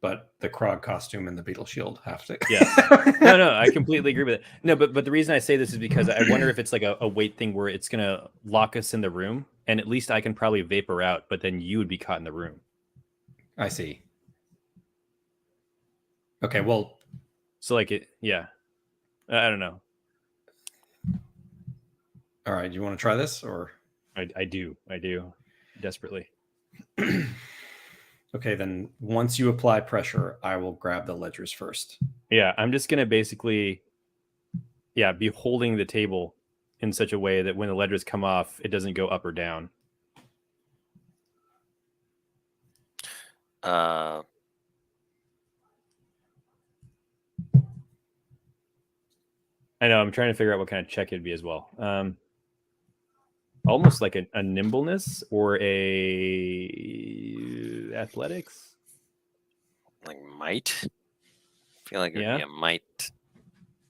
but the Krog costume and the beetle shield have to. Yeah. No, I completely agree with it. No, but the reason I say this is because I wonder if it's like a weight thing where it's gonna lock us in the room, and at least I can probably vapor out, but then you would be caught in the room. I see. Okay, well, so like it, yeah. I don't know. All right, you want to try this, or I do desperately. Okay, then once you apply pressure, I will grab the ledgers first. Yeah, I'm just gonna basically, be holding the table in such a way that when the ledgers come off, it doesn't go up or down. I know. I'm trying to figure out what kind of check it'd be as well. Almost like a nimbleness or a athletics. Like might. I feel like it would be a might.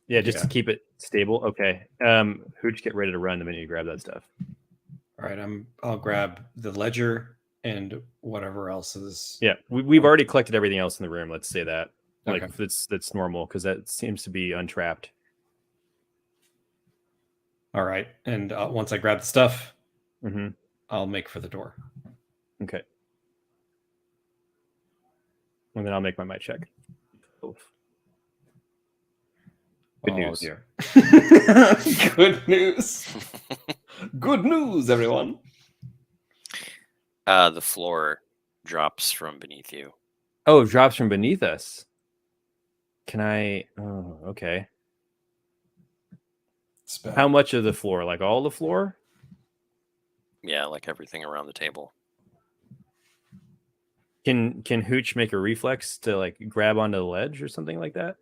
Yeah, just to keep it stable. Okay. Hooch, get ready to run the minute you grab that stuff. All right, I'll grab the ledger and whatever else is. Yeah, we've already collected everything else in the room. Let's say that. Okay. Like that's normal because that seems to be untrapped. All right, and once I grab the stuff, Mm-hmm. I'll make for the door. Okay. And then I'll make my might check. Good news. Dear. Good news. Good news, everyone. The floor drops from beneath you. Oh, it drops from beneath us. Can I? Oh, okay. How much of the floor? Like all the floor? Yeah, like everything around the table. Can Hooch make a reflex to like grab onto the ledge or something like that?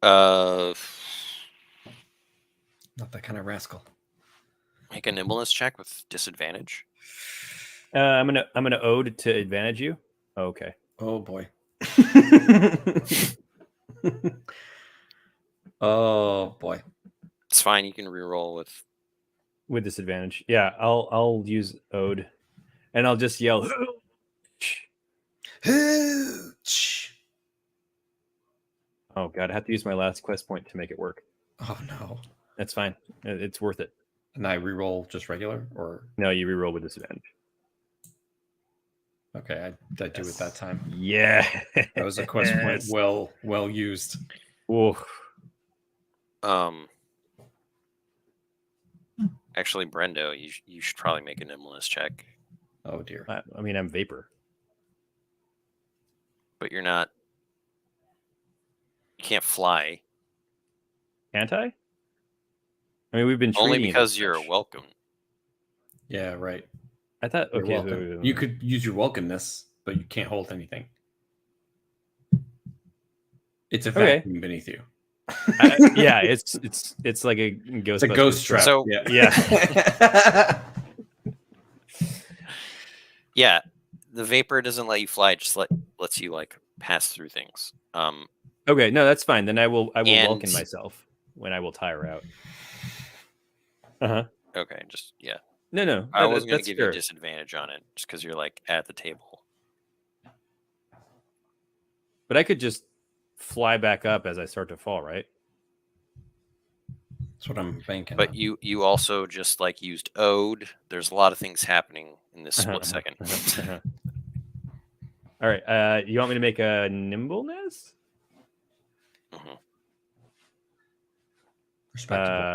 Not that kind of rascal. Make a nimbleness check with disadvantage. I'm gonna ode to advantage you. Oh, okay. Oh boy. Oh boy. It's fine. You can reroll with disadvantage. Yeah, I'll use ode, and I'll just yell. Hooch. Oh god, I have to use my last quest point to make it work. Oh no. That's fine. It's worth it. And I reroll just regular, or no? You reroll with disadvantage. Okay, I do it that time. Yeah, that was a quest point well used. Ooh. Actually, Brendo, you should probably make a nimbleness check. Oh dear. I mean, I'm vapor, but you're not. You can't fly. Can't I? I mean, we've been only because you're welcome. Yeah, right. I thought okay, you could use your welcomeness, but you can't hold anything. It's a vacuum beneath you. Yeah, it's like a ghost. It's a ghost trap. So yeah. Yeah, the vapor doesn't let you fly; it just lets you like pass through things. Okay, no, that's fine. Then I will welcome myself when I will tire out. Okay, just yeah. No. I was going to give you a disadvantage on it just because you're like at the table. But I could just fly back up as I start to fall, right? That's what I'm thinking. But you also just like used ode. There's a lot of things happening in this split second. All right. You want me to make a nimbleness? Mm-hmm. Respectable.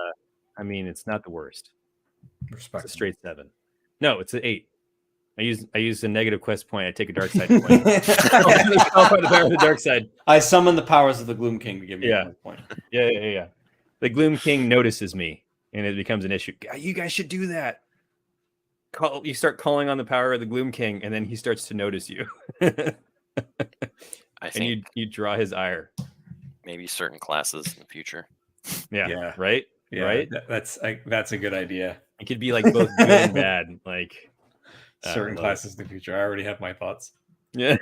I mean, it's not the worst. Respectable. It's a straight 7. No, it's an 8. I use a negative quest point. I take a dark side point. The dark side. I summon the powers of the Gloom King to give me a point. Yeah. The Gloom King notices me, and it becomes an issue. You guys should do that. You start calling on the power of the Gloom King, and then he starts to notice you. I think you draw his ire. Maybe certain classes in the future. Yeah. Right. Yeah, right. That's a good idea. It could be like both good and bad. Like certain classes in the future. I already have my thoughts. Yeah.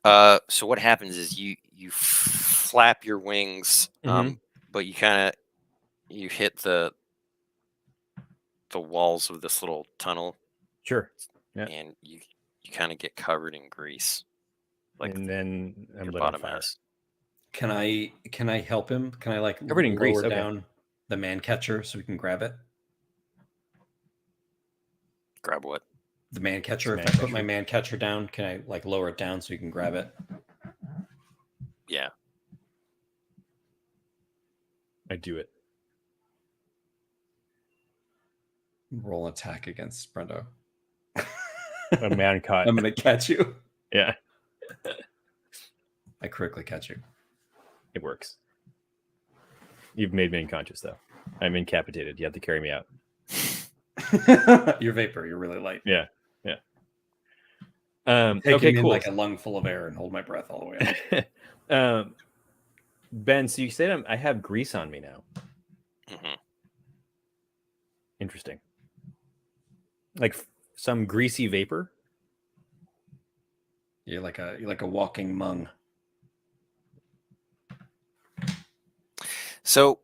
So what happens is you flap your wings, but you hit the walls of this little tunnel. Sure. Yeah. And you kind of get covered in grease. Like, and then your bottom ass. Can I help him? Can I like covered in grease, lower down the man catcher so we can grab it? Grab what? The man catcher. If I put my man catcher down, can I like lower it down so you can grab it? Yeah. I do it. Roll an attack against Brendo. A man caught. I'm gonna catch you. Yeah. I critically catch you. It works. You've made me unconscious, though. I'm incapacitated. You have to carry me out. You're vapor. You're really light. Yeah. Okay, cool. Like a lung full of air and hold my breath all the way up. Ben, so you said I have grease on me now. Mm-hmm. Interesting. Like some greasy vapor. You're like a walking mung. So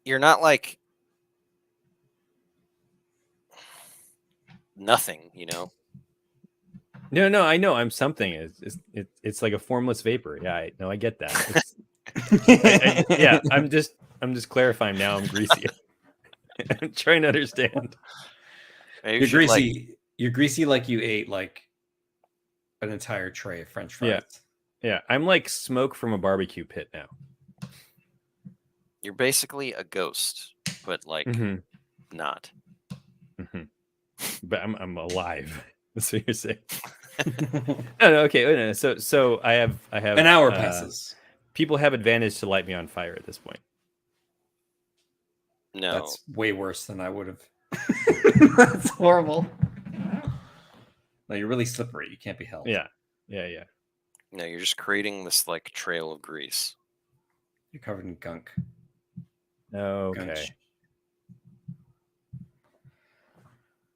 you're not like nothing, you know? No, I know I'm something. It's like a formless vapor. Yeah, I get that. Yeah, I'm just clarifying now. I'm greasy. I'm trying to understand. Maybe you You're should, like, greasy. You're greasy like you ate like an entire tray of French fries. Yeah, I'm like smoke from a barbecue pit now. you're basically a ghost, but like not. But I'm alive. That's what you're saying. No, okay. No, so I have An hour passes. People have advantage to light me on fire at this point. No, That's way worse than I would have. That's horrible. No, you're really slippery. You can't be held. Yeah. no, you're just creating this like trail of grease. You're covered in gunk. Okay. Gunch.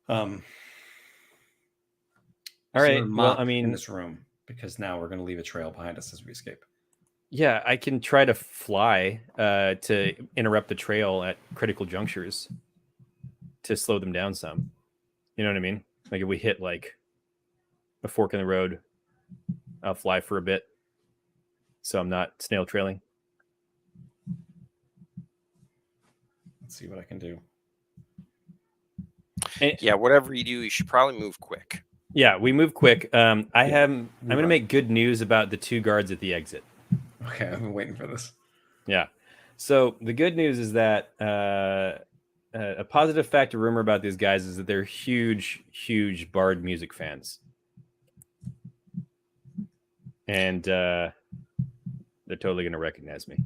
All is there right. a Well, mop I mean, in this room, because now we're going to leave a trail behind us as we escape. yeah, I can try to fly to interrupt the trail at critical junctures to slow them down some. You know what I mean? Like if we hit like a fork in the road, I'll fly for a bit, so I'm not snail trailing. Let's see what I can do. And, Eh. Yeah, whatever you do, you should probably move quick. yeah, we move quick. I'm going to make good news about the 2 guards at the exit. Okay, I've been waiting for this. Yeah. So the good news is that a positive fact or rumor about these guys is that they're huge Bard music fans. And they're totally going to recognize me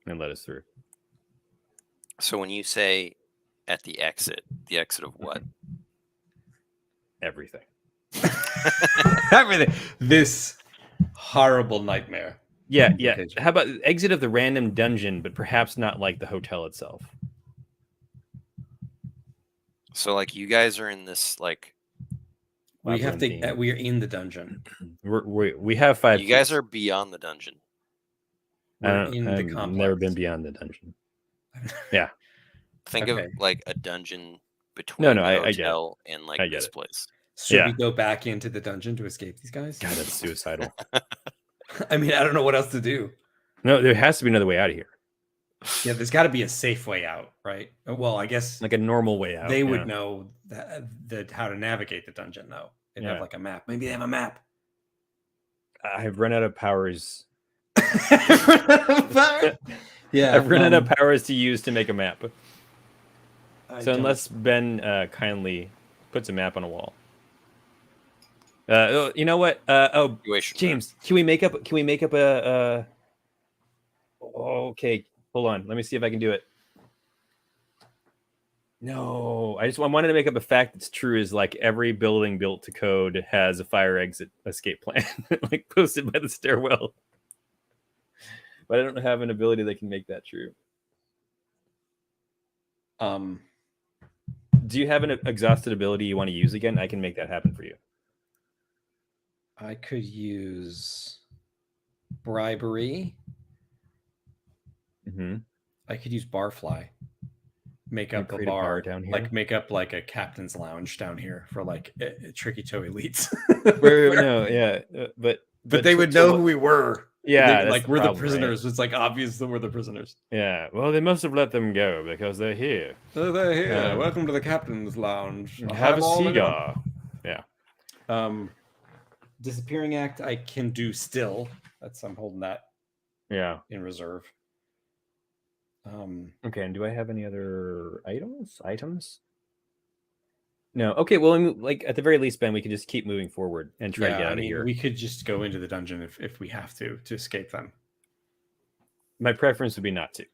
and let us through. So when you say at the exit of what? Everything. Everything. This horrible nightmare. Yeah. How about exit of the random dungeon, but perhaps not like the hotel itself? So like you guys are in this like We have to. labyrinthine. We are in the dungeon. We have 5. you guys keys. are beyond the dungeon. We're in the I've complex. never been beyond the dungeon. Yeah. Think Okay. of like a dungeon between No, the I get it. hotel and like I get this it. place. Should Yeah. we go back into the dungeon to escape these guys? God, that's suicidal. I mean, I don't know what else to do. No, there has to be another way out of here. Yeah, there's got to be a safe way out, right? Well, I guess Like a normal way out. they would yeah. know that how to navigate the dungeon, though. They'd Yeah. have like a map. Maybe they have a map. I've run out of powers. Yeah, I've run out of powers to use to make a map. I So don't- unless Ben kindly puts a map on a wall. You know what? Situation. James, can we make up a okay, hold on. Let me see if I can do it. No, I wanted to make up a fact that's true is like every building built to code has a fire exit escape plan like posted by the stairwell. But I don't have an ability that can make that true. Do you have an exhausted ability you want to use again? I can make that happen for you. I could use bribery. Mm-hmm. I could use barfly. Make up a create a bar bar down here? Like make up like a captain's lounge down here for like tricky toe elites. But they would know who we were. Yeah, that's like the we're problem, the prisoners. It's like obvious that we're the prisoners. Yeah, well, they must have let them go because they're here. Oh, they're here. Yeah. Welcome to the captain's lounge. Have a all in cigar. it. Disappearing act I can do still. I'm holding that Yeah. in reserve. Okay, and do I have any other items? No. Okay, well, like at the very least, Ben, we can just keep moving forward and try to get out of here. We could just go into the dungeon if we have to escape them. My preference would be not to.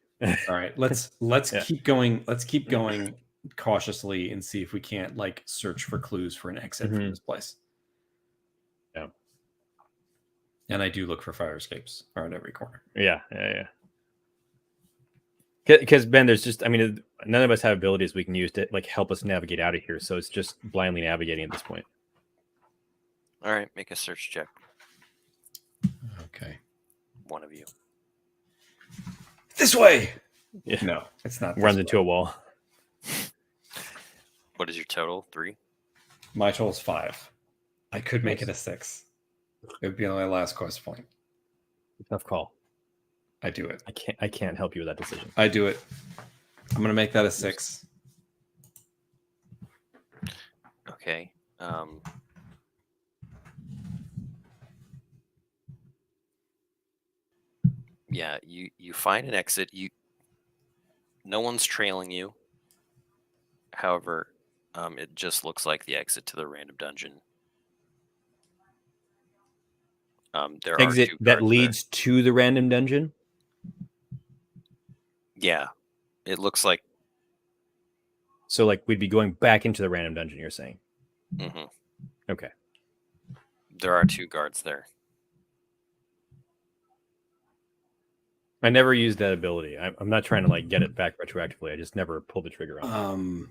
All right, let's Yeah. keep going. Let's keep going cautiously and see if we can't like search for clues for an exit from this place. Yeah. And I do look for fire escapes around every corner. Yeah. Because Ben, there's just, none of us have abilities we can use to like help us navigate out of here. So it's just blindly navigating at this point. All right, make a search check. Okay. One of you. This way. Yeah. No, it's not. Runs into a wall. What is your total? 3? My total is 5. I could make it a 6. It would be on my last quest point. Tough call. I do it. I can't help you with that decision. I do it. I'm gonna make that a 6. Okay. Yeah, you find an exit. No one's trailing you. However, it just looks like the exit to the random dungeon. There are Exit two that guards leads to the random dungeon. there. Yeah, it looks like. So like we'd be going back into the random dungeon. You're saying? Mhm. Okay. There are two guards there. I never used that ability. I'm not trying to like get it back retroactively. I just never pulled the trigger on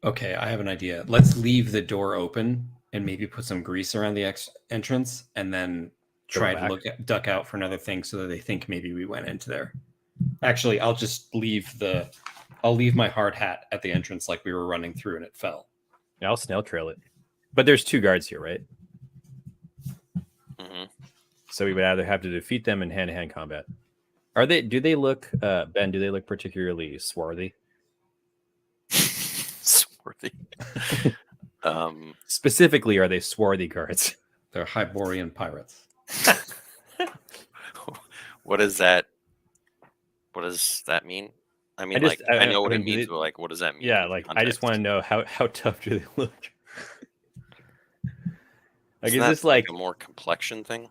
it. Okay, I have an idea. Let's leave the door open and maybe put some grease around the entrance, and then try to duck out for another thing so that they think maybe we went into there. Actually, I'll just leave my hard hat at the entrance like we were running through and it fell. Yeah, I'll snail trail it. But there's two guards here, right? Mm-hmm. So we would either have to defeat them in hand-to-hand combat. Do they look, Ben, do they look particularly swarthy? Swarthy. Specifically, are they swarthy guards? They're Hyborian pirates. What does that mean? I mean, I know what it means, but like, what does that mean? Yeah, like I just want to know how tough do they look? Like, is this like a more complexion thing?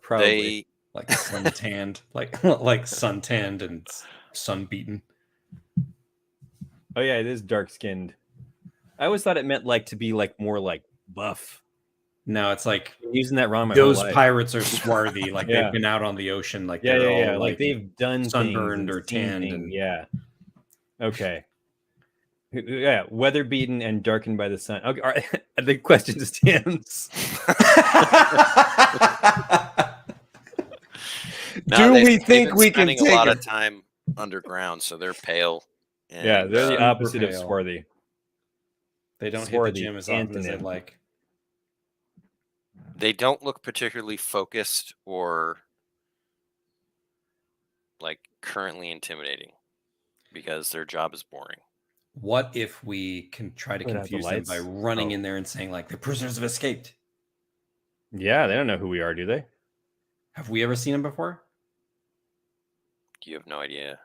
Probably like suntanned, like suntanned and sunbeaten. Oh yeah, it is dark skinned. I always thought it meant like to be like more like buff. No, it's like I'm using that wrong. Those pirates are swarthy, like yeah. They've been out on the ocean, like yeah, they're yeah, all like they've done sunburned or tanned, and yeah. Okay. Yeah, weather beaten and darkened by the sun. Okay, all right. The question stands. Do we think we can take a lot of time underground? So they're pale. And, yeah, they're the opposite of swarthy. They don't hit the gym as often as they'd like. They don't look particularly focused or like currently intimidating because their job is boring. What if we can try to confuse them by running in there and saying like the prisoners have escaped? Yeah, they don't know who we are, do they? Have we ever seen them before? You have no idea.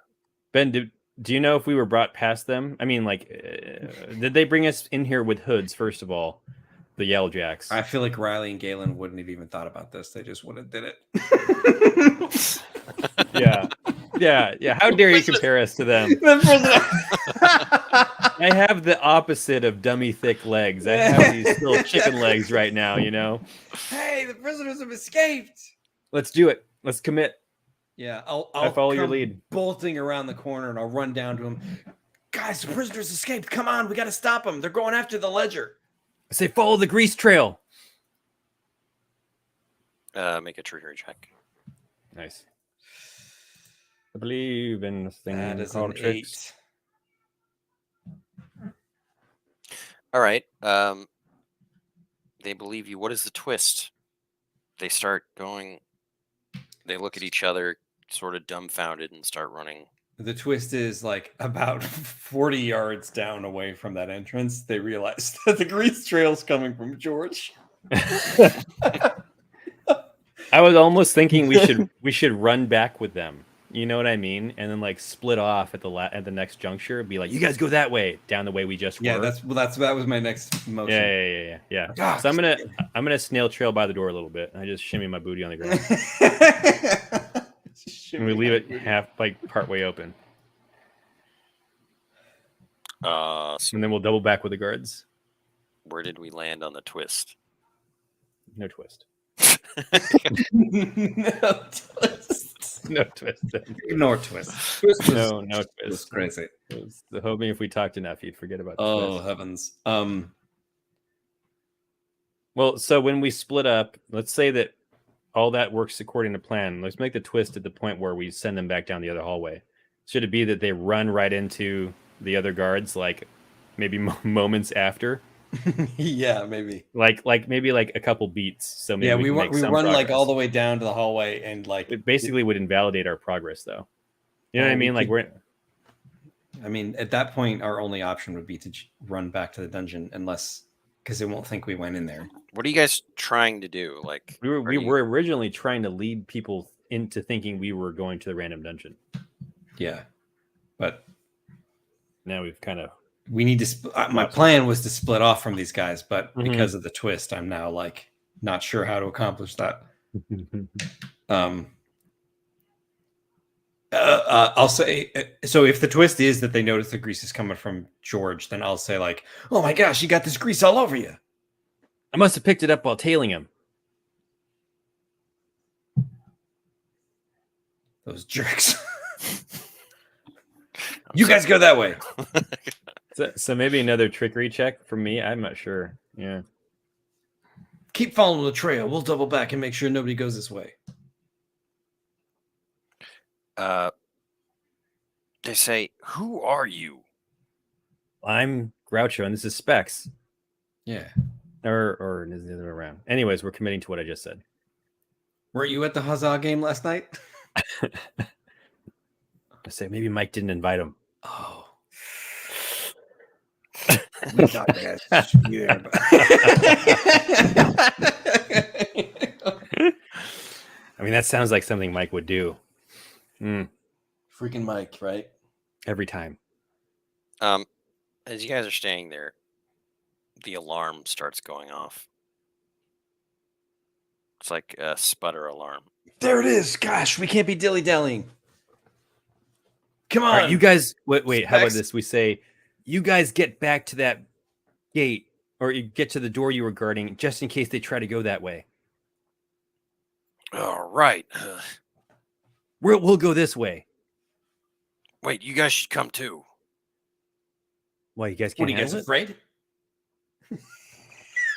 Ben, do you know if we were brought past them? I mean, like, did they bring us in here with hoods, first of all? The Yelljacks. I feel like Riley and Galen wouldn't have even thought about this. They just would have did it. Yeah. How dare you compare us to them? I have the opposite of dummy thick legs. I have these little chicken legs right now, you know? Hey, the prisoners have escaped. Let's do it. Let's commit. Yeah, I'll follow your lead. Bolting around the corner, and I'll run down to him. Guys, the prisoners escaped. Come on, we got to stop them. They're going after the ledger. I say follow the grease trail. Make a trickery check. Nice. I believe in this thing that is called an tricks. 8. All right. They believe you. What is the twist? They start going. They look at each other, sort of dumbfounded, and start running. The twist is like about 40 yards down away from that entrance. They realize that the grease trail's coming from George. I was almost thinking we should run back with them. You know what I mean? And then like split off at the next juncture. Be like, you guys go that way, down the way we just were. Yeah, that was my next motion. Yeah. Ah, so I'm gonna snail trail by the door a little bit. I just shimmy my booty on the ground. And we leave it part way open. So and then we'll double back with the guards. Where did we land on the twist? No twist. No twist. No twist. Ignore twist. No twist. It's crazy. It was hoping if we talked enough, you'd forget about the twist. twist. Heavens. Well, so when we split up, let's say that all that works according to plan. Let's make the twist at the point where we send them back down the other hallway. Should it be that they run right into the other guards, like maybe moments after? Yeah, maybe. Like maybe like a couple beats. So maybe we run progress. like all the way down to the hallway, and like it basically would invalidate our progress, though. You know what I mean? Like I mean, at that point, our only option would be to run back to the dungeon, because it won't think we went in there. What are you guys trying to do? Like, We are you- were originally trying to lead people into thinking we were going to the random dungeon. Yeah, but Now we've kind of we need to. My plan was to split off from these guys, but Mhm. because of the twist, I'm now like not sure how to accomplish that. I'll say so. If the twist is that they notice the grease is coming from George, then I'll say like, "Oh my gosh, you got this grease all over you." I must have picked it up while tailing him. Those jerks. You guys go that way. So maybe another trickery check from me. I'm not sure. Yeah. Keep following the trail. We'll double back and make sure nobody goes this way. They say, "Who are you?" I'm Groucho, and this is Specs. Yeah. Or is the other way around? Anyways, we're committing to what I just said. Were you at the Huzzah game last night? I say maybe Mike didn't invite him. Oh. We thought you guys should be there, but... I mean, that sounds like something Mike would do. Freaking Mike, right? Every time. As you guys are staying there, the alarm starts going off. It's like a sputter alarm. There it is. Gosh, we can't be dilly-dallying. Come on. All right, you guys, wait, how about Specs. this? We say, you guys get back to that gate, or you get to the door you were guarding, just in case they try to go that way. All right. We'll go this way. Wait, you guys should come too. Why, you guys What can't are you guys handle it?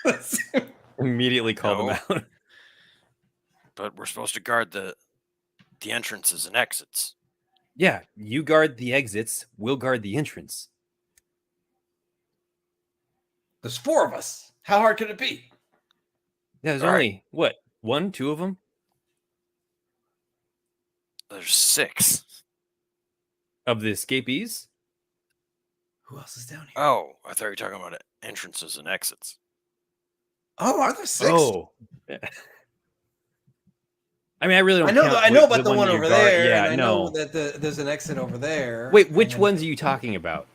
afraid? Immediately call them out. But we're supposed to guard the entrances and exits. Yeah, you guard the exits. We'll guard the entrance. There's 4 of us. How hard could it be? Yeah, there's All only, what, 1, 2 of them? There's 6. Of the escapees? Who else is down here? Oh, I thought you were talking about entrances and exits. Oh, are there 6? Oh. I mean, I really don't I know. count I know about the one one that you over guard. there. Yeah, and I no. know that there's an exit over there. Wait, which and- ones are you talking about?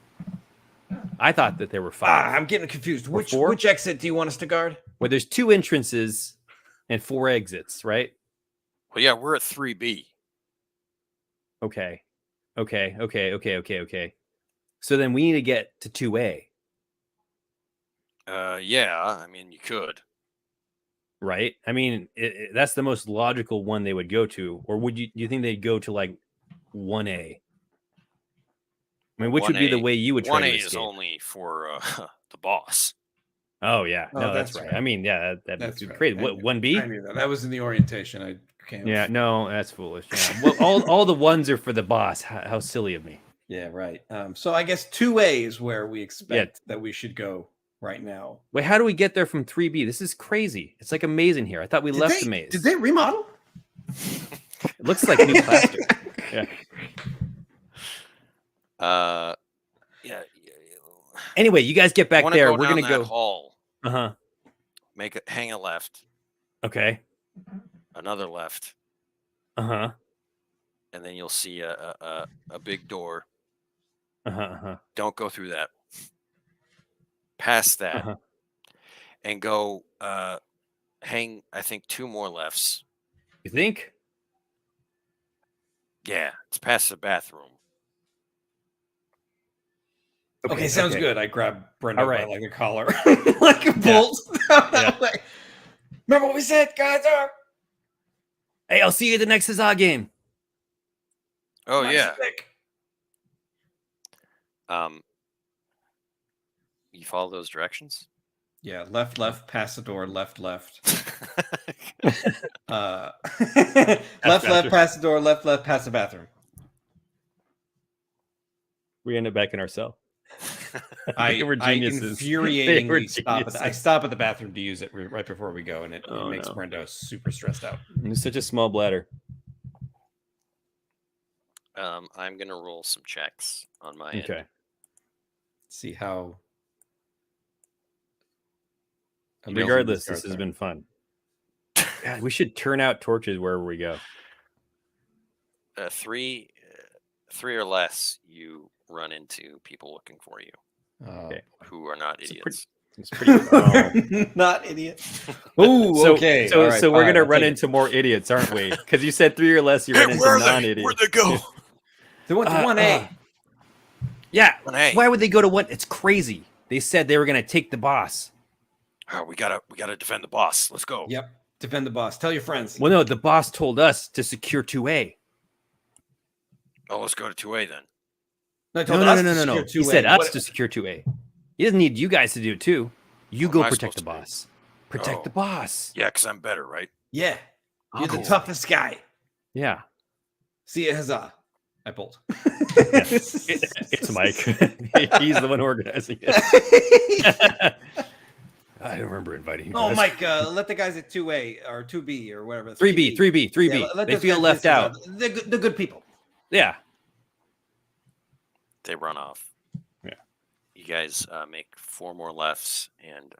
I thought that there were 5. I'm getting confused. Or 4? Which exit do you want us to guard? Well, there's 2 entrances and 4 exits, right? Well, yeah, we're at 3B. Okay. So then we need to get to 2A, Yeah, I mean, you could. right? I mean, that's the most logical one they would go to. Or do you think they'd go to like 1A? I mean, which would be the 1A way you would try to 1A escape? is only for the boss. Oh, yeah. Oh, No, that's that's right. right. I mean, yeah, that'd That's be right. crazy. I What, knew- 1B? I knew that. That was in the orientation. I can't. Yeah, no, that's foolish. Yeah. Well, all the ones are for the boss. How silly of me. Yeah, right. So I guess 2A is where we expect that we should go right now. Wait, how do we get there from 3B? This is crazy. It's like a maze in here. I thought we left the maze. Did they remodel? It looks like new plaster. Yeah. Yeah. Anyway, you guys get back Wanna there. go We're down gonna that go. hall. Uh-huh. Hang a left, Okay. another left, Uh-huh. and then you'll see a big door. Uh-huh. Don't go through that. Past that, Uh-huh. and go hang. I think 2 more lefts. You think? Yeah, it's past the bathroom. Okay, sounds good. I grabbed Brenda All right. by like a collar, like a bolt. Yeah. Like, remember what we said, guys? Hey, I'll see you at the next Huzzah game. Oh Nice yeah. stick. You follow those directions. Yeah, left, pass the door, left. Left, bathroom. pass the door, left, pass the bathroom. We end up back in our cell. I They were geniuses. infuriatingly They stop were I stop at the bathroom to use it right before we go, and it Oh, makes no. Brenda super stressed out. It's such a small bladder. I'm gonna roll some checks on my end. Okay. See how. amazing Regardless, these this guards has are. been fun. God, we should turn out torches wherever we go. Three or less, you run into people looking for you Okay. who are not It's a idiots. It's pretty. Not idiot. Oh, okay. So, all right, so we're fine, gonna I'll run take it. into more idiots, aren't we? Because you said 3 or less, you run into non-idiots. Where'd they go? They went to 1A. Yeah. 1A. Why would they go to 1? It's crazy. They said they were gonna take the boss. Oh, we gotta defend the boss. Let's go. Yep. Defend the boss. Tell your friends. Well, no, the boss told us to secure 2A. Oh, let's go to 2A then. No, I No, told no, us no, to no, no. secure He said 2A. us What- to secure 2A. He doesn't need you guys to do it too. You What go am I protect the supposed to do? boss. Protect Oh. the boss. Yeah, because I'm better, right? Yeah. You're the Cool. toughest guy. Yeah. See ya, huzzah. I bolt. It's Mike. He's the one organizing it. I don't remember inviting you Oh, guys. Mike, let the guys at 2A or 2B or whatever. 3B. Yeah, let They those feel guys left get some out. love. They're good people. Yeah. They run off. Yeah. You guys make 4 more lefts, and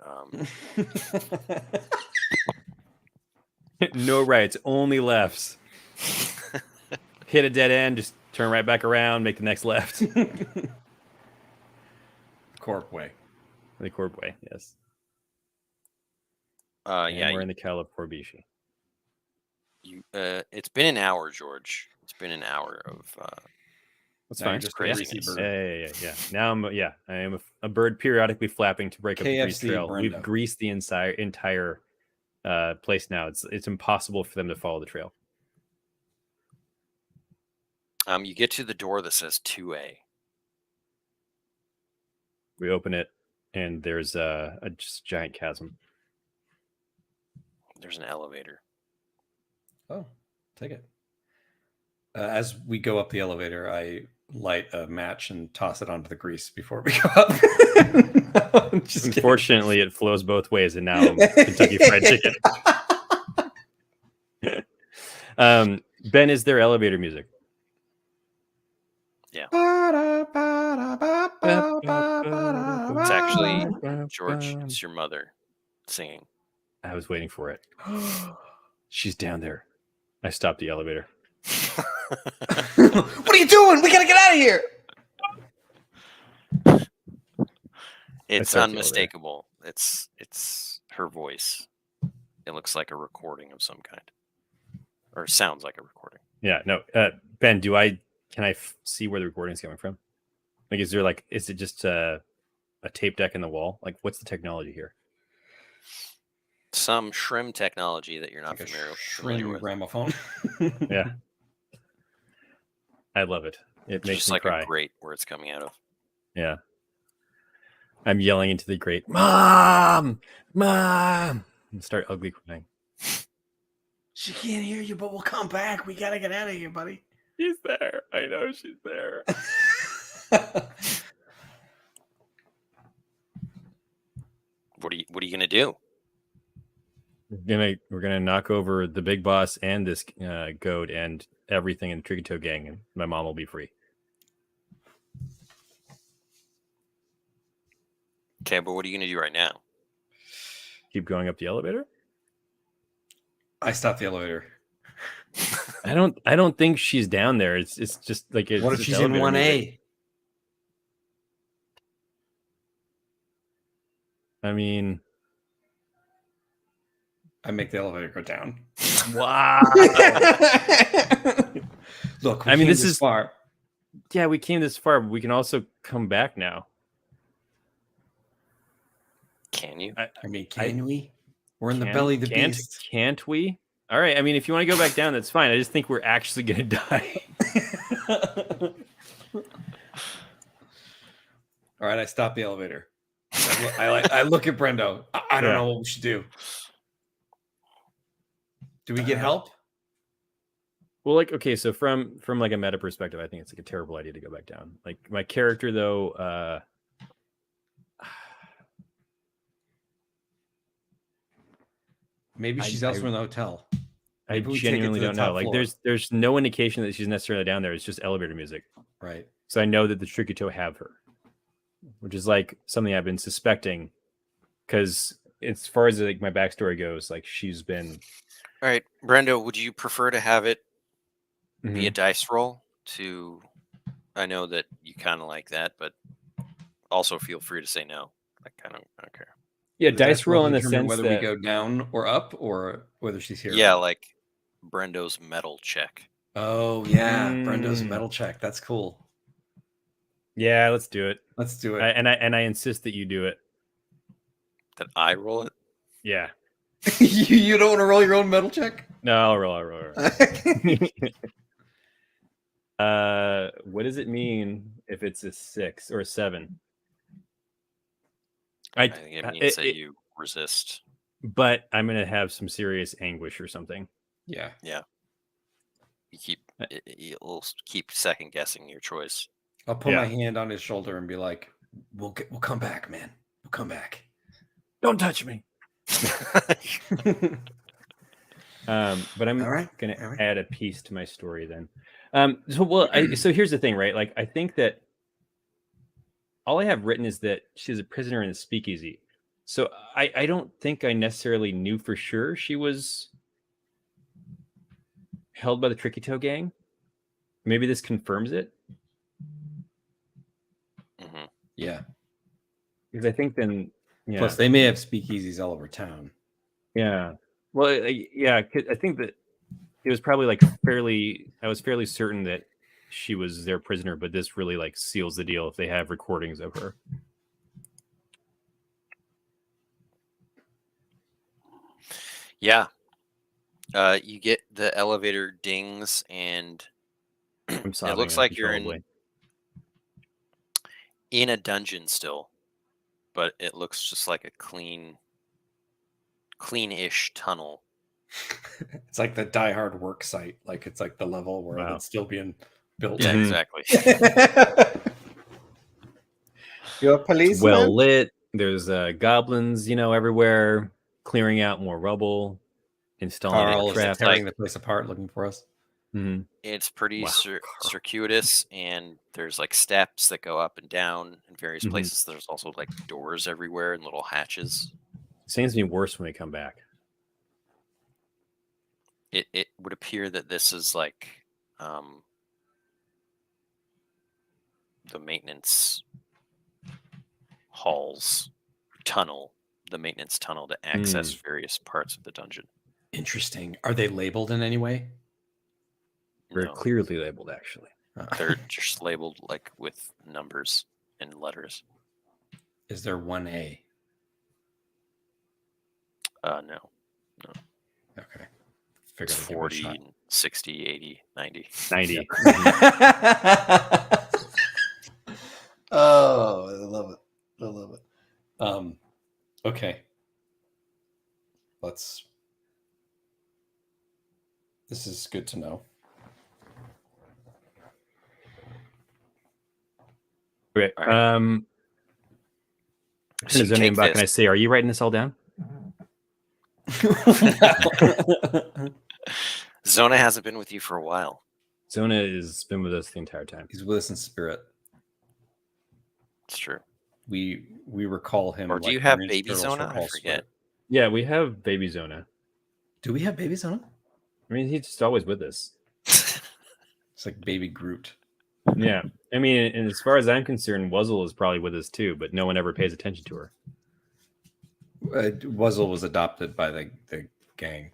No rights, only lefts. Hit a dead end, just turn right back around, make the next left. Corp way. The corp way, yes. yeah, And we're in the Cal of Corbici. it's been an hour, George. It's been an hour of That's Now you're fine. just a craziness. greasy bird. Yeah. Now I am a bird periodically flapping to break up the grease KFC trail. Brendo. We've greased the entire place now. It's impossible for them to follow the trail. you get to the door that says 2A. We open it, and there's a just giant chasm. There's an elevator. Oh, take it. As we go up the elevator, I light a match and toss it onto the grease before we go up. Just kidding. Unfortunately, it flows both ways, and now I'm Kentucky Fried Chicken. Ben, is there elevator music? Yeah. It's It's actually, George, it's your mother singing. I was waiting for it. She's down there. I stopped the elevator. What are you doing? We gotta get out of here. It's start the unmistakable. It's her voice. It looks like a recording of some kind, or sounds like a recording. Yeah, no. Ben, can I see where the recording's coming from? Like, is it just a tape deck in the wall? Like, what's the technology here? Some shrim technology that you're not Like a familiar shrim with. gramophone. Yeah. I love it. It It's makes just me like cry. a grate where it's coming out of. Yeah. I'm yelling into the grate, Mom! Mom! And start ugly crying. She can't hear you, but we'll come back. We gotta get out of here, buddy. She's there. I know she's there. What are you gonna do? We're gonna knock over the big boss and this goat and everything in the Trigato gang, and my mom will be free. Okay, but what are you gonna do right now? Keep going up the elevator? I stopped the elevator. I don't think she's down there. It's just like it's What if just she's in elevator 1A? music. I mean, I make the elevator go down. wow. Look, I mean, this is is- far. Yeah, we came this far, but we can also come back now. Can you? I mean, can we? We're in the belly of the can't, beast. Can't we? All right. I mean, if you want to go back down, that's fine. I just think we're actually going to die. All right, I stop the elevator. I look at Brendo. I don't Yeah. know what we should do. Do we get help? Well, like, okay, so from like a meta perspective, I think it's like a terrible idea to go back down. Like my character, though, Maybe she's elsewhere in the hotel. I Maybe we take it to genuinely the don't know. top Like, floor. there's no indication that she's necessarily down there. It's just elevator music. Right. So I know that the Tricky Toe have her, which is like something I've been suspecting. Because as far as like my backstory goes, like she's been. All right, Brendo, would you prefer to have it be Mhm. a dice roll? To, I know that you kind of like that, but also feel free to say no. I don't care. Yeah, The dice roll in the determine sense whether that we go down or up, or whether she's here. Yeah, like Brendo's metal check. Oh yeah, Brendo's Mm. metal check. That's cool. yeah, let's do it. Let's do it. And I insist that you do it. That I roll it. Yeah. You don't want to roll your own metal check? No, I'll roll. What does it mean if it's a 6 or a 7? I think it means that you resist. But I'm gonna have some serious anguish or something. Yeah. You'll keep second guessing your choice. I'll put my hand on his shoulder and be like, we'll come back, man. We'll come back. Don't touch me. But I'm gonna add a piece to my story then. So here's the thing, right? Like, I think that all I have written is that she's a prisoner in a speakeasy. So I don't think I necessarily knew for sure she was held by the Tricky Toe gang. Maybe this confirms it. Mm-hmm. Yeah. Because I think then, yeah. Plus, they may have speakeasies all over town. Yeah. Well, yeah. I think that it was probably like I was fairly certain that she was their prisoner, but this really like seals the deal if they have recordings of her. Yeah. You get the elevator dings, and it looks like you're in a dungeon still, but it looks just like a clean-ish tunnel. It's like the Die Hard work site. Like it's like the level where it's still being built. Yeah, exactly. You're a policeman? Well lit. There's goblins, everywhere, clearing out more rubble, installing Carl is traps, tearing the place apart, looking for us. Mm-hmm. It's pretty circuitous, and there's like steps that go up and down in various places. There's also like doors everywhere and little hatches. Seems to be worse when we come back. It would appear that this is like the maintenance halls the maintenance tunnel to access various parts of the dungeon. Interesting. Are they labeled in any way? Very clearly labeled, actually. They're just labeled like with numbers and letters. Is there 1A? No. Okay. It's 40, 60, 80, 90. 90. Oh, I love it. Okay. This is good to know. Okay. Turn his name back and I say, are you writing this all down? Zona hasn't been with you for a while. Zona has been with us the entire time. He's with us in spirit. It's true. We recall him. Or do you have baby Zona? I forget. Yeah, we have baby Zona. Do we have baby Zona? I mean, he's just always with us. It's like baby Groot. Yeah. I mean, and as far as I'm concerned, Wuzzle is probably with us too, but no one ever pays attention to her. Wuzzle was adopted by the gang.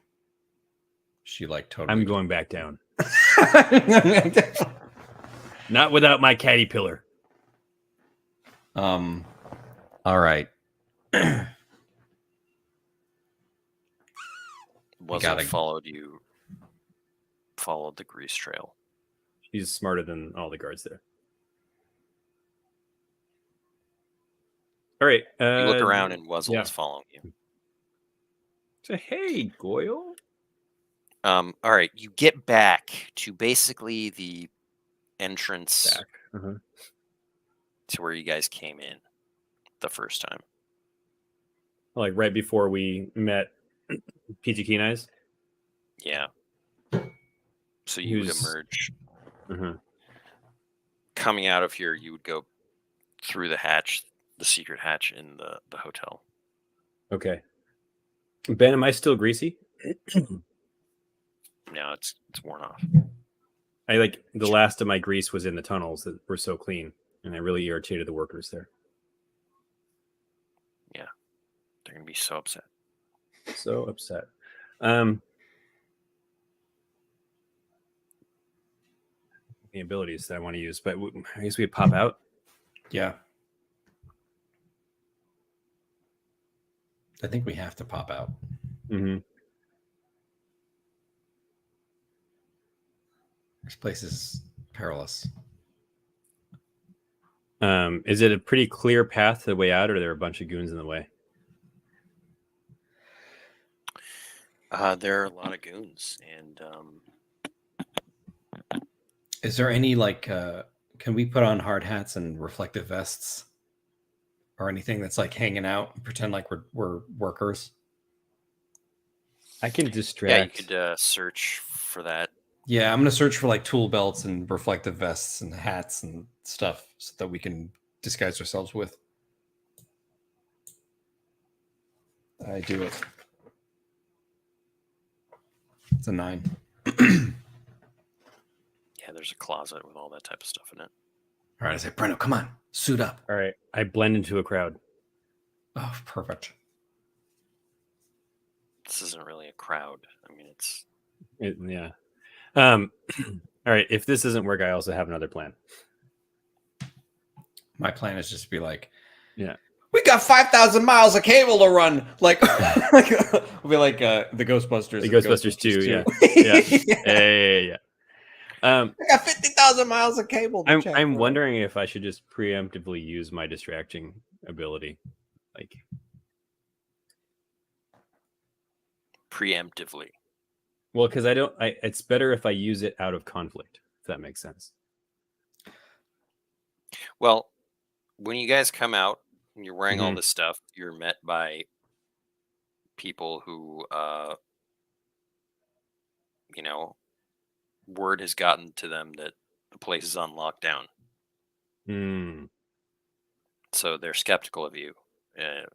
She totally. I'm going back down. Not without my caterpillar. All right. Wuzzle followed the grease trail. He's smarter than all the guards there. All right. You look around and Wuzzle is following you. So, hey, Goyle. All right. You get back to basically the entrance to where you guys came in the first time. Like right before we met Peachy Keen Eyes? Yeah. So you would Who's- emerge. Mhm. Coming out of here, you would go through the hatch, the secret hatch in the hotel. Okay. Ben, am I still greasy? Now it's worn off. I like the last of my grease was in the tunnels that were so clean, and I really irritated the workers there. They're gonna be so upset. So upset. The abilities that I want to use, but I guess we pop out. Yeah. I think we have to pop out. Mm-hmm. This place is perilous. Is it a pretty clear path to the way out, or are there a bunch of goons in the way? There are a lot of goons, and Is there any can we put on hard hats and reflective vests or anything that's like hanging out and pretend like we're workers? I can yeah, you distract. could search for that. Yeah, I'm gonna search for like tool belts and reflective vests and hats and stuff so that we can disguise ourselves with. I do it. It's a 9. Yeah, there's a closet with all that type of stuff in it. All right, I say, Breno, come on, suit up. All right, I blend into a crowd. Oh, perfect. This isn't really a crowd. I mean, it's Yeah. All right. If this doesn't work, I also have another plan. My plan is just to be like, Yeah. we got 5,000 miles of cable to run. Like, we'll be like the Ghostbusters. The in Ghostbusters 2, yeah. Yeah. I got 50,000 miles of cable. To check I'm for. wondering if I should just preemptively use my distracting ability, like preemptively. well, because it's better if I use it out of conflict, if that makes sense. Well, when you guys come out and you're wearing all Mhm. this stuff, you're met by people who, word has gotten to them that the place is on lockdown. Hmm. So they're skeptical of you. They're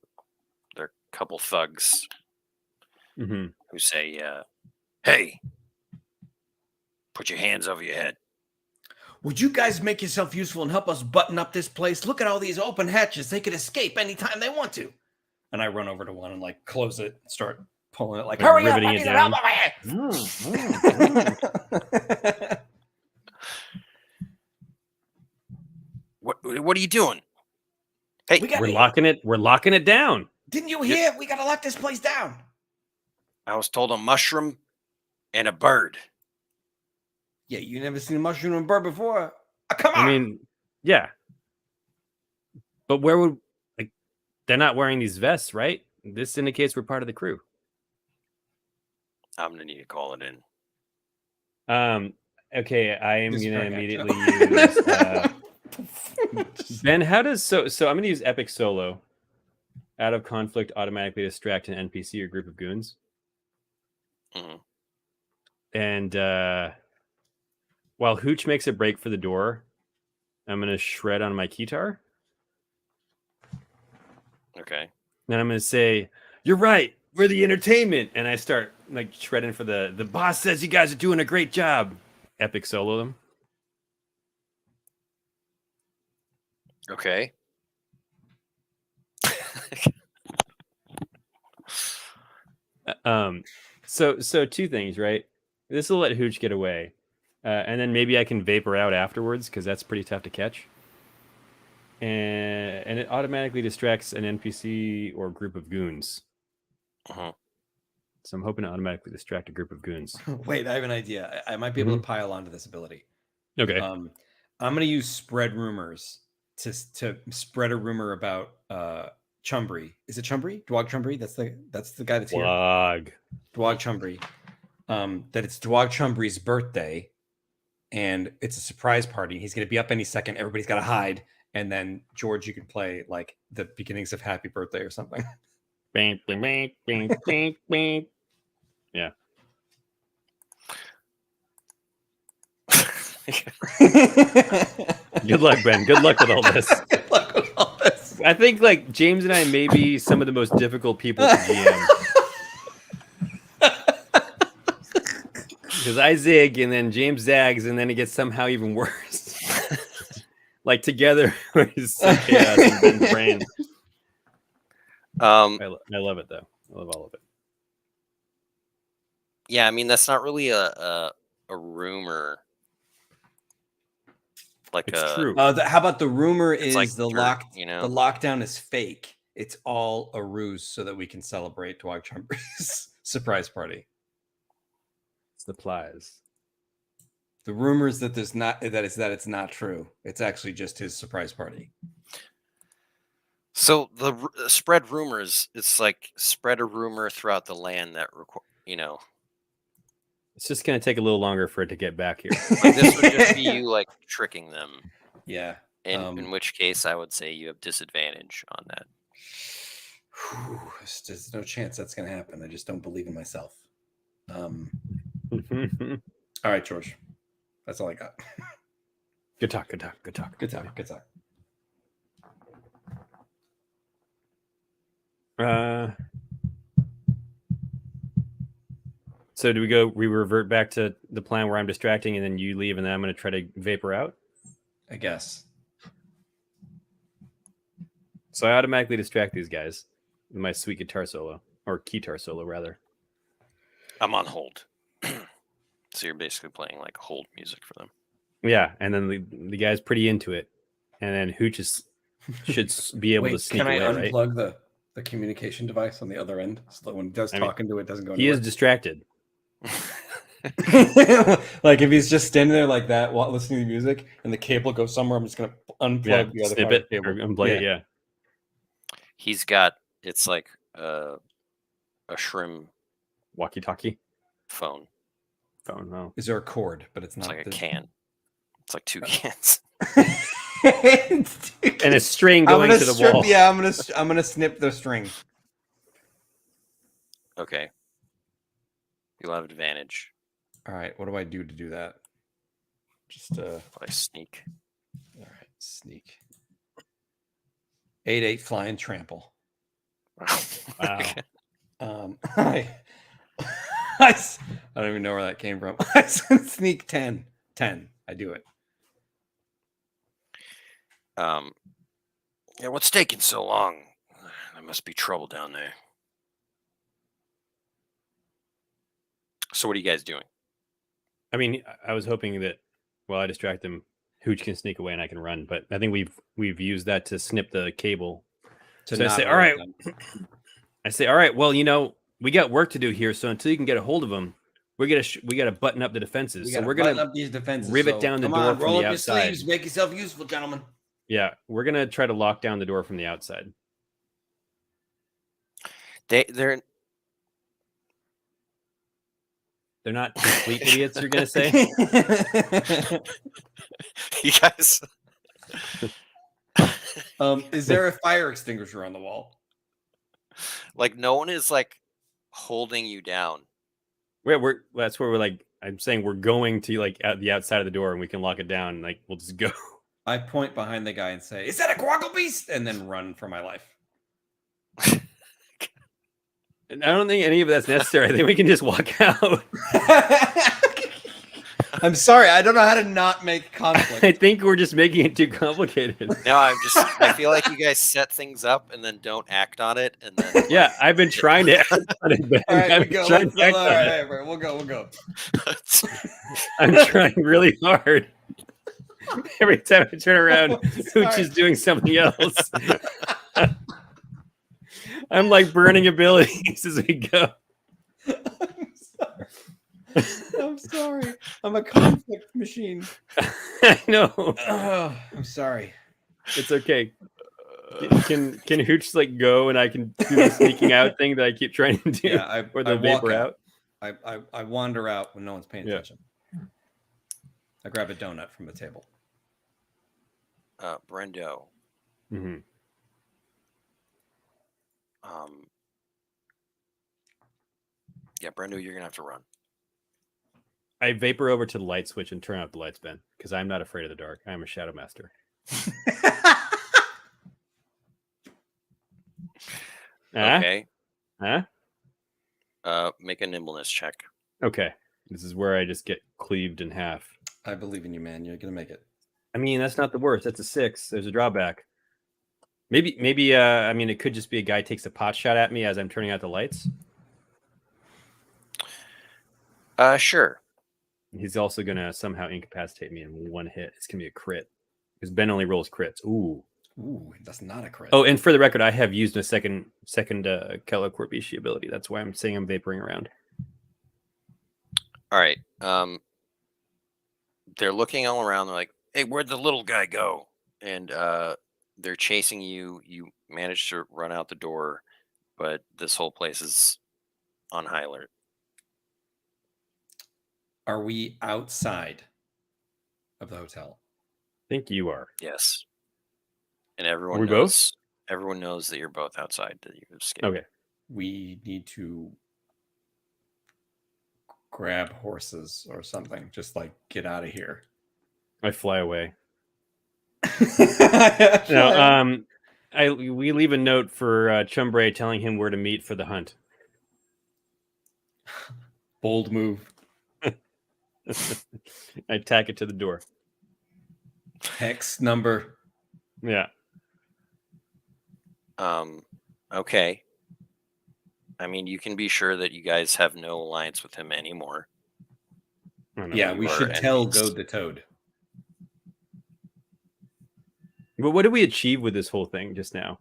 a couple thugs Mm-hmm. who say, hey, put your hands over your head. Would you guys make yourself useful and help us button up this place? Look at all these open hatches. They could escape anytime they want to. And I run over to one and like close it, start pulling it, like hurry up, I riveting need it help down. over here. What are you doing? Hey, We're locking it down. Didn't you hear? We got to lock this place down. I was told a mushroom and a bird. Yeah, you never seen a mushroom and bird before. Come on. I mean, yeah. But where would they're not wearing these vests, right? This indicates we're part of the crew. I'm gonna need to call it in. Okay, I am This is gonna very immediately use. Ben, how does so I'm gonna use epic solo. Out of conflict, automatically distract an NPC or group of goons. Mhm. And while Hooch makes a break for the door, I'm gonna shred on my guitar. Okay. Then I'm gonna say, "You're right. We're the entertainment," and I start like shredding for the boss says you guys are doing a great job. Epic solo them. Okay. So two things, right? This will let Hooch get away, and then maybe I can vapor out afterwards because that's pretty tough to catch. And it automatically distracts an NPC or group of goons. Uh-huh. So I'm hoping to automatically distract a group of goons. Wait, I have an idea. I might be able to pile onto this ability. Okay. I'm going to use spread rumors to spread a rumor about Chumbry. Is it Chumbry? Dwag Chumbry? That's the guy that's here. Dwag Chumbry. That it's Dwag Chumbry's birthday, and it's a surprise party. He's going to be up any second. Everybody's got to hide, and then George, you can play like the beginnings of Happy Birthday or something. Bing, bing, bing, bing, bing, bing. Yeah. Good luck, Ben. Good luck with all this. Good luck with all this. I think like James and I may be some of the most difficult people to GM. Because I zig and then James zags and then it gets somehow even worse. Like together is chaos in Ben's brain. I love it though. I love all of it. Yeah, I mean that's not really a rumor. Like It's true. How about the rumor is like the dirt, you know? the lockdown is fake. It's all a ruse so that we can celebrate Dwight Trump's surprise party. Supplies. The rumor is that it's not true. It's actually just his surprise party. So the spread rumors, it's like spread a rumor throughout the land that It's just gonna take a little longer for it to get back here. like this would just be you like tricking them. Yeah. In which case I would say you have disadvantage on that. There's no chance that's gonna happen. I just don't believe in myself. All right, George. That's all I got. Good talk. Good talk. So do we revert back to the plan where I'm distracting and then you leave and then I'm going to try to vapor out? I guess. So I automatically distract these guys with my sweet guitar solo, or keytar solo rather. I'm on hold. So you're basically playing like hold music for them. Yeah, and then the guy's pretty into it. And then Hooch should be able to sneak away, Can I right? unplug the communication device on the other end so that when he does talk into it doesn't go He anywhere? is distracted. Like if he's just standing there like that while listening to music and the cable goes somewhere, I'm just gonna unplug the other snip part it of the or cable. unplug it, yeah. He's got it's like a shrimp Walkie-talkie phone. Oh. Is there a cord? But it's It's not like a can. It's like two cans. And a string going to the wall. Yeah, I'm gonna snip the string. Okay. You'll have advantage. All right, what do I do to do that? Just By sneak. all right, sneak. 8/8 fly and trample. Wow. I don't even know where that came from. I said sneak 10. I do it. Yeah, what's taking so long? There must be trouble down there. So what are you guys doing? I mean, I was hoping that while I distract him, Hooch can sneak away and I can run, but I think we've used that to snip the cable. So I say, all right, well, we got work to do here, so until you can get a hold of him, we gotta button up the defenses. So we're gonna up these defenses. rivet down the door from the outside. Your sleeves, make yourself useful, gentlemen. Yeah, we're gonna try to lock down the door from the outside. They're not complete idiots, you're gonna say? you guys. Is there a fire extinguisher on the wall? Like no one is like holding you down. That's where we're like. I'm saying we're going to like at the outside of the door and we can lock it down. And, like we'll just go. I point behind the guy and say, "Is that a quaggle beast?" And then run for my life. And I don't think any of that's necessary. I think we can just walk out. I'm sorry, I don't know how to not make conflict. I think we're just making it too complicated. No, I feel like you guys set things up and then don't act on it, and then Yeah, I've been trying to act on it, but All right, I've we been go. trying to act All on it. right, we'll go. I'm trying really hard. Every time I turn around, Hooch is doing something else. I'm like burning abilities as we go. I'm sorry. I'm a conflict machine. I know. Oh, I'm sorry. It's okay. Can Hooch like go and I can do the sneaking out thing that I keep trying to do? Yeah, or the I walk vapor out. I wander out when no one's paying Yeah. attention. I grab a donut from the table. Brendo. Mm-hmm. Yeah, Brendo, you're gonna have to run. I vapor over to the light switch and turn out the lights, Ben, because I'm not afraid of the dark. I'm a shadow master. Okay. Huh? Make a nimbleness check. Okay. This is where I just get cleaved in half. I believe in you, man. You're gonna make it. I mean, that's not the worst. That's a 6. There's a drawback. Maybe. I mean, it could just be a guy takes a pot shot at me as I'm turning out the lights. Sure. He's also gonna somehow incapacitate me in one hit. It's gonna be a crit because Ben only rolls crits. Ooh. That's not a crit. Oh, and for the record, I have used a second Kella Corbishi ability. That's why I'm saying I'm vaporing around. All right. They're looking all around. They're like, "Hey, where'd the little guy go?" And they're chasing you. You manage to run out the door, but this whole place is on high alert. Are we outside of the hotel? I think you are. Yes. And everyone we knows. Everyone knows that you're both outside. That you've escaped. Okay. We need to grab horses or something. Just like get out of here. I fly away. No, We leave a note for Chumbray telling him where to meet for the hunt. bold move. I tack it to the door. Hex number. Yeah. Okay. I mean, you can be sure that you guys have no alliance with him anymore. Yeah, we should tell enemies. Goad the Toad. But what did we achieve with this whole thing just now?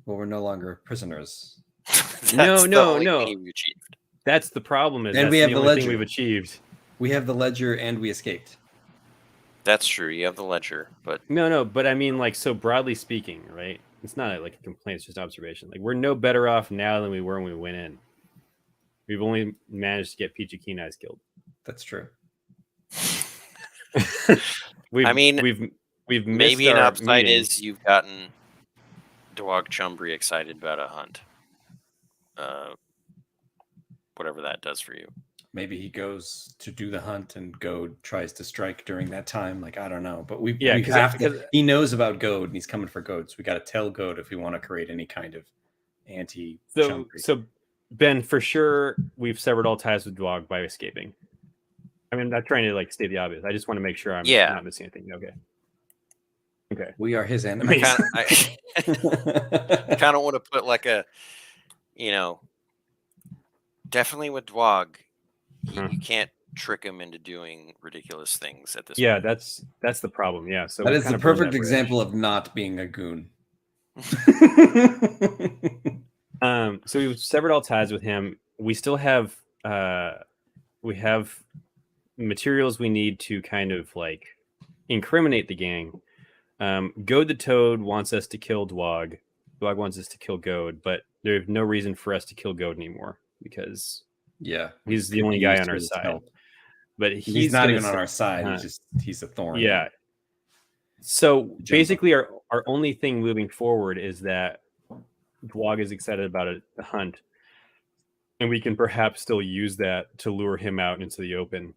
Well, we're no longer prisoners. That's No, the no, only no. thing you achieved. That's the problem. Is And that's we have the the only thing ledger. we've achieved. We have the ledger and we escaped. That's true. You have the ledger, but No, but I mean, like, so broadly speaking, right? It's not like a complaint; it's just observation. Like, we're no better off now than we were when we went in. We've only managed to get Peachy Keen Eyes killed. That's true. We've missed maybe an our upside meeting. is you've gotten Dwag Chumbry excited about a hunt. Whatever that does for you. Maybe he goes to do the hunt and Goad tries to strike during that time. Like, I don't know. But we have to. He knows about Goad and he's coming for Goad. So we got to tell Goad if we want to create any kind of anti. So Ben, for sure, we've severed all ties with Dwag by escaping. I mean, I'm not trying to like state the obvious. I just want to make sure I'm not missing anything. Okay. We are his enemies. I kind of want to put like a, definitely with Dwag, you can't trick him into doing ridiculous things at this point. Yeah, that's the problem. Yeah. So that is the perfect example of not being a goon. So we've severed all ties with him. We still have materials we need to kind of like incriminate the gang. Goad the Toad wants us to kill Dwag. Dwag wants us to kill Goad, but there's no reason for us to kill Goad anymore because he's the only guy on our side. Help. But he's not even on our side. He's a thorn. Yeah. So basically, our only thing moving forward is that Dwag is excited about the hunt, and we can perhaps still use that to lure him out into the open.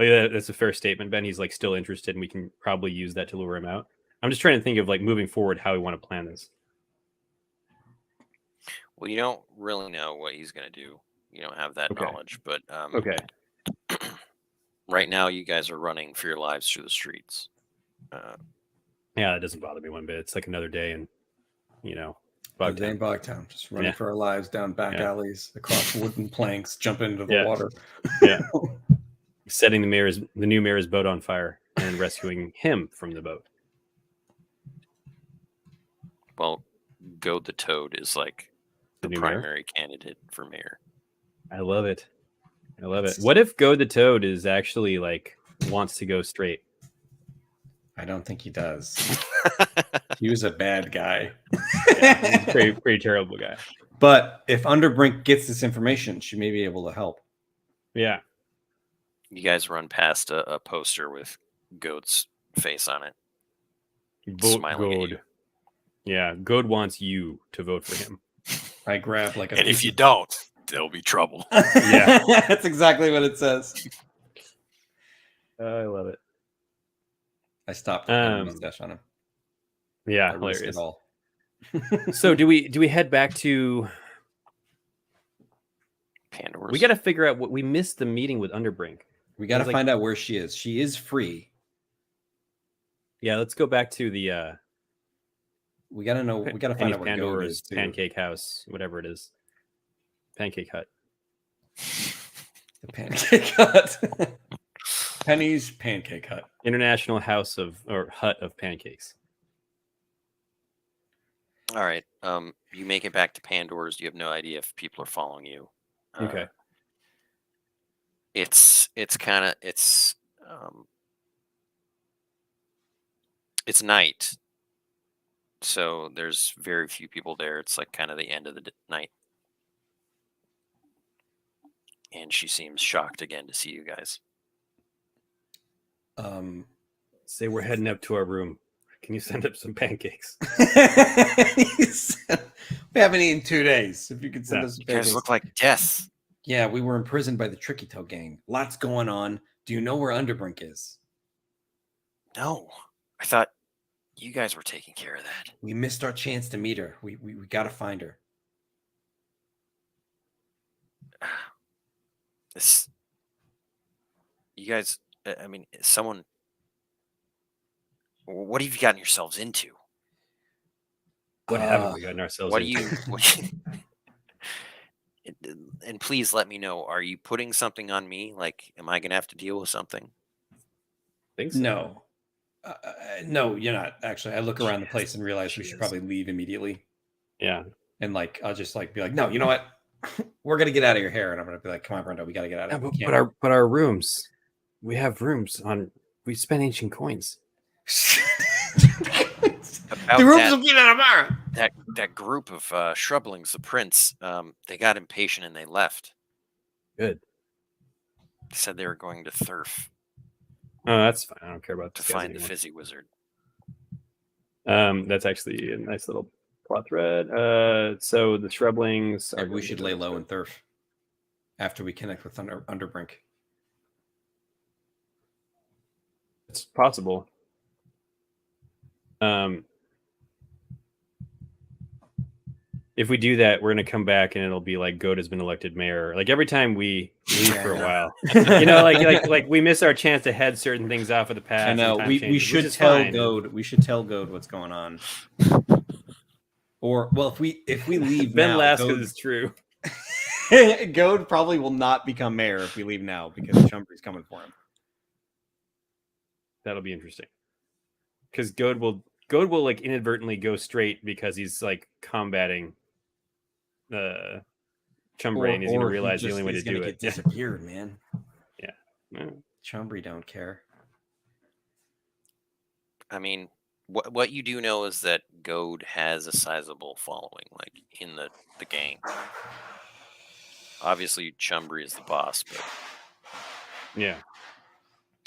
Oh, yeah, that's a fair statement, Ben. He's like still interested, and we can probably use that to lure him out. I'm just trying to think of like moving forward how we want to plan this. Well, you don't really know what he's going to do. You don't have that knowledge, but okay. Right now, you guys are running for your lives through the streets. Yeah, that doesn't bother me one bit. It's like another day, and Bogtown, just running for our lives down back alleys, across wooden planks, jumping into the water. Yeah, setting the new mayor's boat on fire and rescuing him from the boat. Well, Goad the Toad is like the primary candidate for mayor. I love it. What if Goad the Toad is actually like wants to go straight? I don't think he does. He was a bad guy. Yeah, pretty terrible guy. But if Underbrink gets this information, she may be able to help. Yeah. You guys run past a poster with Goad's face on it. Vote Goad. Yeah, Goad wants you to vote for him. I grab like a and if you don't, there'll be trouble. Yeah. That's exactly what it says. I love it. I stopped putting a mustache on him. Yeah, I risked it hilarious. all. So do we head back to? Pandora's. We got to figure out what we missed the meeting with Underbrink. We got to It's like- find out where she is. She is free. Yeah, let's go back to the We got to know. We got to find Penny's out where Goat Pandora's is too. pancake house, whatever it is. Pancake hut. The pancake hut. Penny's pancake hut. International house of or hut of pancakes. All right. You make it back to Pandora's. You have no idea if people are following you. Okay. It's night, so there's very few people there. It's like kind of the end of the night, and she seems shocked again to see you guys. Say we're heading up to our room. Can you send up some pancakes? We haven't eaten 2 days. If you could send Yeah. us some You guys pancakes. look like death. Yeah, we were imprisoned by the Tricky Toe gang. Lots going on. Do you know where Underbrink is? No, I thought you guys were taking care of that. We missed our chance to meet her. We got to find her. This, you guys. I mean, someone. What have you gotten yourselves into? What haven't we gotten ourselves What do into? you? And please let me know. Are you putting something on me? Like, am I gonna have to deal with something? Think so? No. No, you're not. Actually, I look around the place and realize we She should is. probably leave immediately. Yeah. And like, I'll just like be like, no, you know what? We're gonna get out of your hair. And I'm gonna be like, come on, Brenda, we gotta get out of here. We can't- but our rooms. We have rooms on. We spend ancient coins. About the rooms that, will be there tomorrow. that group of shrublings, the prince, they got impatient and they left. Good. They said they were going to Thurf Oh, that's fine. I don't care about to this guys find the anymore. fizzy wizard. That's actually a nice little plot thread. So the shrublings. are Maybe we going should to lay go low to- in Thurf after we connect with Underbrink. It's possible. If we do that, we're gonna come back and it'll be like Goat has been elected mayor. Like every time we leave for a while, you know, like we miss our chance to head certain things off of the past. I know. and time We changes, should which is tell fine. Goad. We should tell Goad what's going on. Or if we leave Ben now, Lascaux Goad, is true. Goad probably will not become mayor if we leave now because Chumbrie's coming for him. That'll be interesting. Because Goad will like inadvertently go straight because he's like combating Chumbray and he's gonna realize the only way to do it. Get disappeared, man. Yeah. Chumbry don't care. I mean, what you do know is that Goad has a sizable following, like in the gang. Obviously, Chumbry is the boss, but Yeah.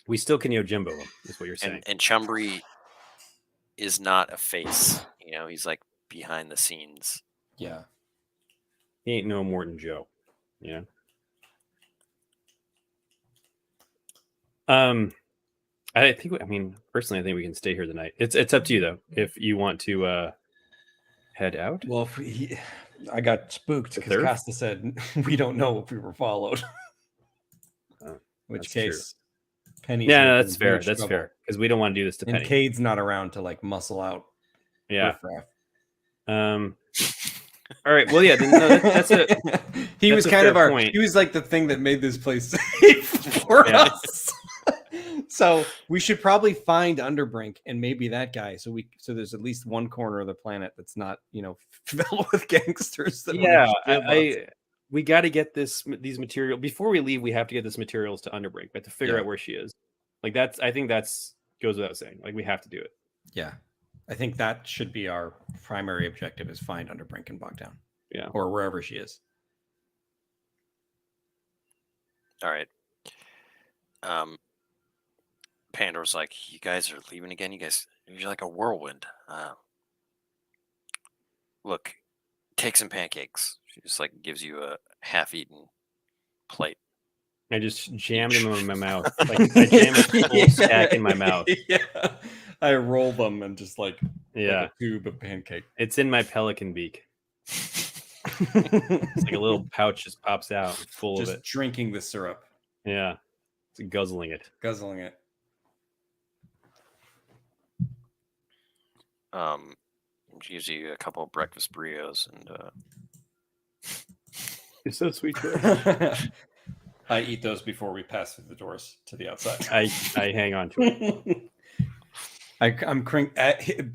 We still can Yojimbo him, is what you're saying. and Chumbry is not a face. You know, he's like behind the scenes. Yeah. He ain't no Morton Joe. Yeah. I think personally I think we can stay here tonight. It's up to you though. If you want to head out. Well, I got spooked The because third? Costa said we don't know if we were followed. Oh, In which that's case, Penny. Yeah, no, that's fair. That's fair. Because we don't want to do this to And Penny. Cade's not around to like muscle out. Yeah. riffraff. All right. Well, yeah. No, that's a He was a kind of fair our. point. He was like the thing that made this place safe for Yeah. us. So we should probably find Underbrink and maybe that guy. So there's at least one corner of the planet that's not filled with gangsters. That yeah. wanna kill us. We got to get these material before we leave. We have to get this materials to Underbrink, but to figure Yeah. out where she is. Like I think that's goes without saying. Like we have to do it. Yeah, I think that should be our primary objective: is find Underbrink in Bogtown. Yeah. Or wherever she is. All right. Pandora's like, you guys are leaving again. You're like a whirlwind. Look, take some pancakes. She just like gives you a half-eaten plate. I just jammed them in my mouth. Like I jammed a full stack in my mouth. Yeah. I roll them and just like Yeah, a tube of pancake. it's in my pelican beak. It's like a little pouch just pops out full Just of it. drinking the syrup, Yeah, it's guzzling it. guzzling it. Gives you a couple of breakfast burritos and You're so sweet, George. I eat those before we pass through the doors to the outside. I hang on to it. I'm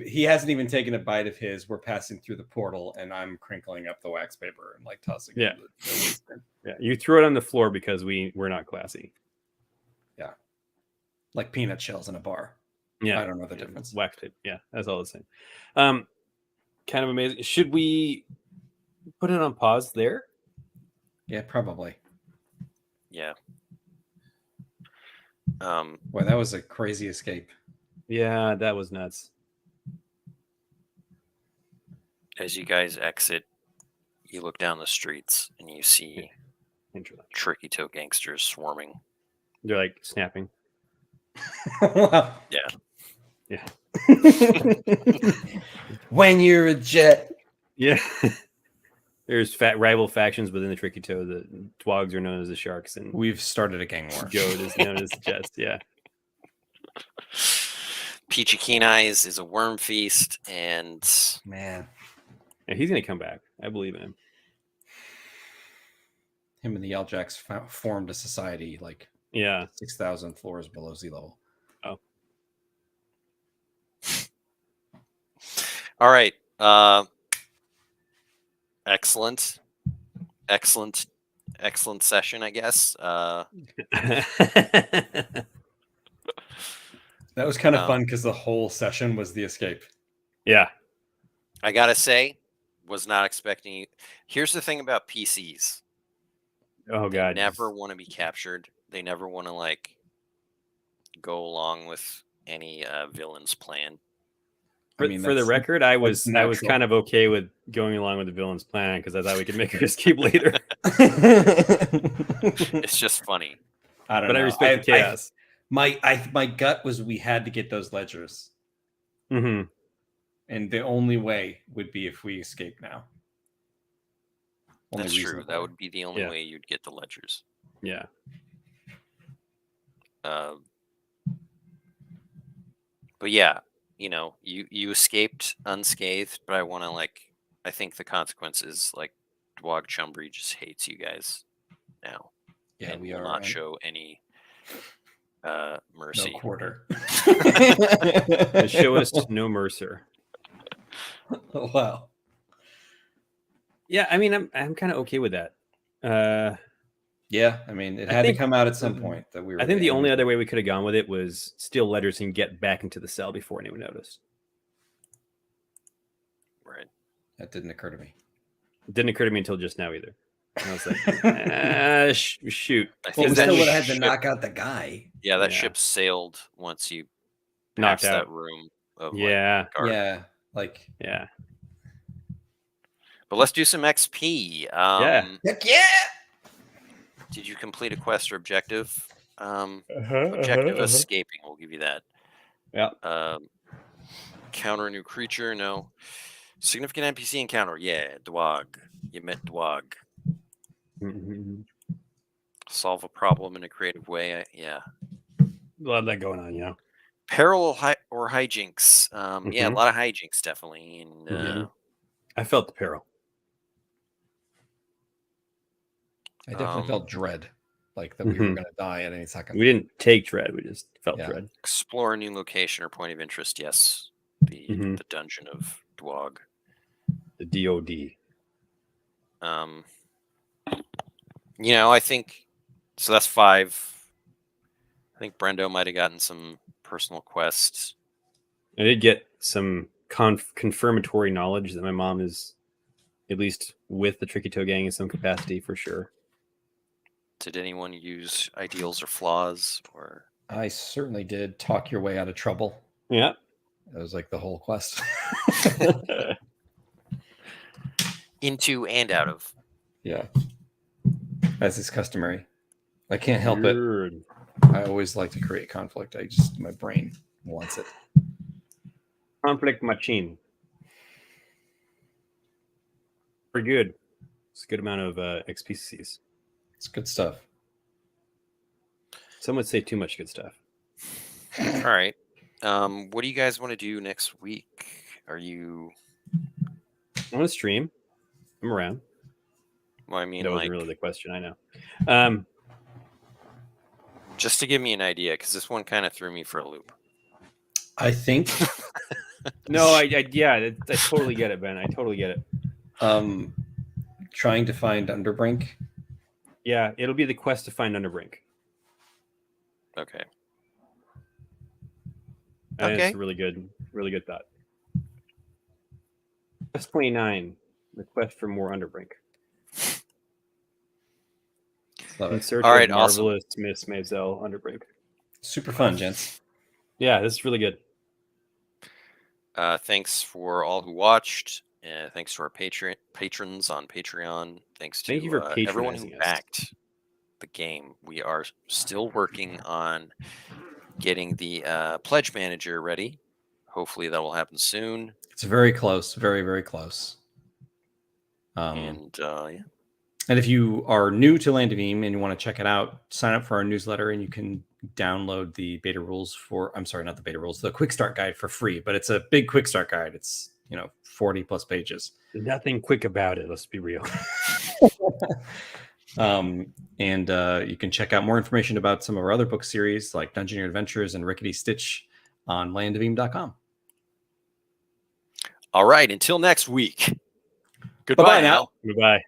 he hasn't even taken a bite of his. We're passing through the portal, and I'm crinkling up the wax paper and like tossing. Yeah. the waste bin. Yeah, you threw it on the floor because we're not classy. Like peanut shells in a bar. Yeah, I don't know the difference. Wax tape. Yeah, that's all the same. Kind of amazing. Should we put it on pause there? Yeah, probably. yeah. Boy, that was a crazy escape. Yeah, that was nuts. As you guys exit, you look down the streets and you see Interesting. Tricky Toe gangsters swarming. They're like snapping. Wow. Yeah. When you're a jet. Yeah. There's rival factions within the Tricky Toe. The Dwogs are known as the Sharks, and We've started a gang war. Goat is known as the Jets. Yeah. Peachy Keen Eyes is a worm feast, and Man, And he's gonna come back. I believe in him. him and the Yelljacks formed a society like Yeah. 6,000 floors below sea level. all right. Excellent session, I guess. That was kind of Wow. fun because the whole session was the escape. Yeah. I gotta say, was not expecting you. Here's the thing about PCs. Oh They god. never want to be captured. They never want to like go along with any villain's plan. For, I mean, for the that's- record, I was natural. kind of okay with going along with the villain's plan because I thought we could make her escape later. It's just funny. I don't But know. I respect the chaos. My gut was we had to get those ledgers, Hmm. and the only way would be if we escape now. Only That's true. reasonable That way. would be the only Yeah. way you'd get the ledgers. Yeah. But yeah, you know, you escaped unscathed, but I think the consequences, like Dwog Chumbry just hates you guys now. Yeah, and we will are not show any no mercy. quarter. Show us no mercer. Wow. Yeah, I mean, I'm kind of okay with that. Yeah, I mean, it I had to think- come out at some point that we were. I think the only aiming other way we could have gone with it was steal letters and get back into the cell before anyone noticed. Right. That didn't occur to me. It didn't occur to me until just now either. And I was like, shoot. I Well, think we that still would have had to ship- knock out the guy. Yeah, that Yeah. ship sailed once you Knocked passed out. that room of like, Yeah. guard. Yeah, like Yeah. But let's do some XP. Yeah. heck yeah. Did you complete a quest or objective? Objective escaping. We'll give you that. Yeah. Counter a new creature. No. Significant NPC encounter. Yeah. Dwog. You met Dwog. Mhm. Solve a problem in a creative way. Yeah. A lot of that going on, you know. Peril or hijinks. Yeah, a Mhm. lot of hijinks definitely. And Mhm. I felt the peril. I definitely Um, felt dread, like that we were Mhm. going to die at any second. We didn't take dread. We just felt Yeah. dread. explore a new location or point of interest. Yes. The Mhm. the dungeon of Dwog. The DOD. You know, I think so. That's 5. I think Brendo might have gotten some personal quests. I did get some confirmatory knowledge that my mom is at least with the Tricky Toe Gang in some capacity for sure. Did anyone use ideals or flaws or I certainly did talk your way out of trouble. Yeah. That was like the whole quest. into and out of? Yeah. as is customary. I can't help it. Weird. I always like to create conflict. My brain wants it. Conflict machine. Pretty good. It's a good amount of XPCs. It's good stuff. Some would say too much good stuff. All right. What do you guys want to do next week? Are you? I want to stream. I'm around. Well, I mean, That wasn't like, really the question. I know. just to give me an idea, because this one kind of threw me for a loop. I think No, I totally get it, Ben. I totally get it. trying to find Underbrink. Yeah, it'll be the quest to find Underbrink. Okay. I think Okay. it's a really good thought. Quest 29, the quest for more Underbrink. Love In it. search All right, of awesome. marvelous Miss Maisel Underbrink. Super fun, gents. Yeah, this is really good. Thanks for all who watched. Thanks to our patrons on Patreon. Thanks to Thank you for everyone who patronizing us. backed the game. We are still working on getting the pledge manager ready. Hopefully that will happen soon. It's very close. Very, very close. And yeah. And if you are new to Land of Eam and you want to check it out, sign up for our newsletter and you can download the beta rules not the beta rules, the quick start guide for free. But it's a big quick start guide. It's 40 plus pages. There's nothing quick about it. Let's be real. And you can check out more information about some of our other book series like Dungeoneer Adventures and Rickety Stitch on landoveam.com. All right. Until next week. Goodbye Bye-bye now. Goodbye.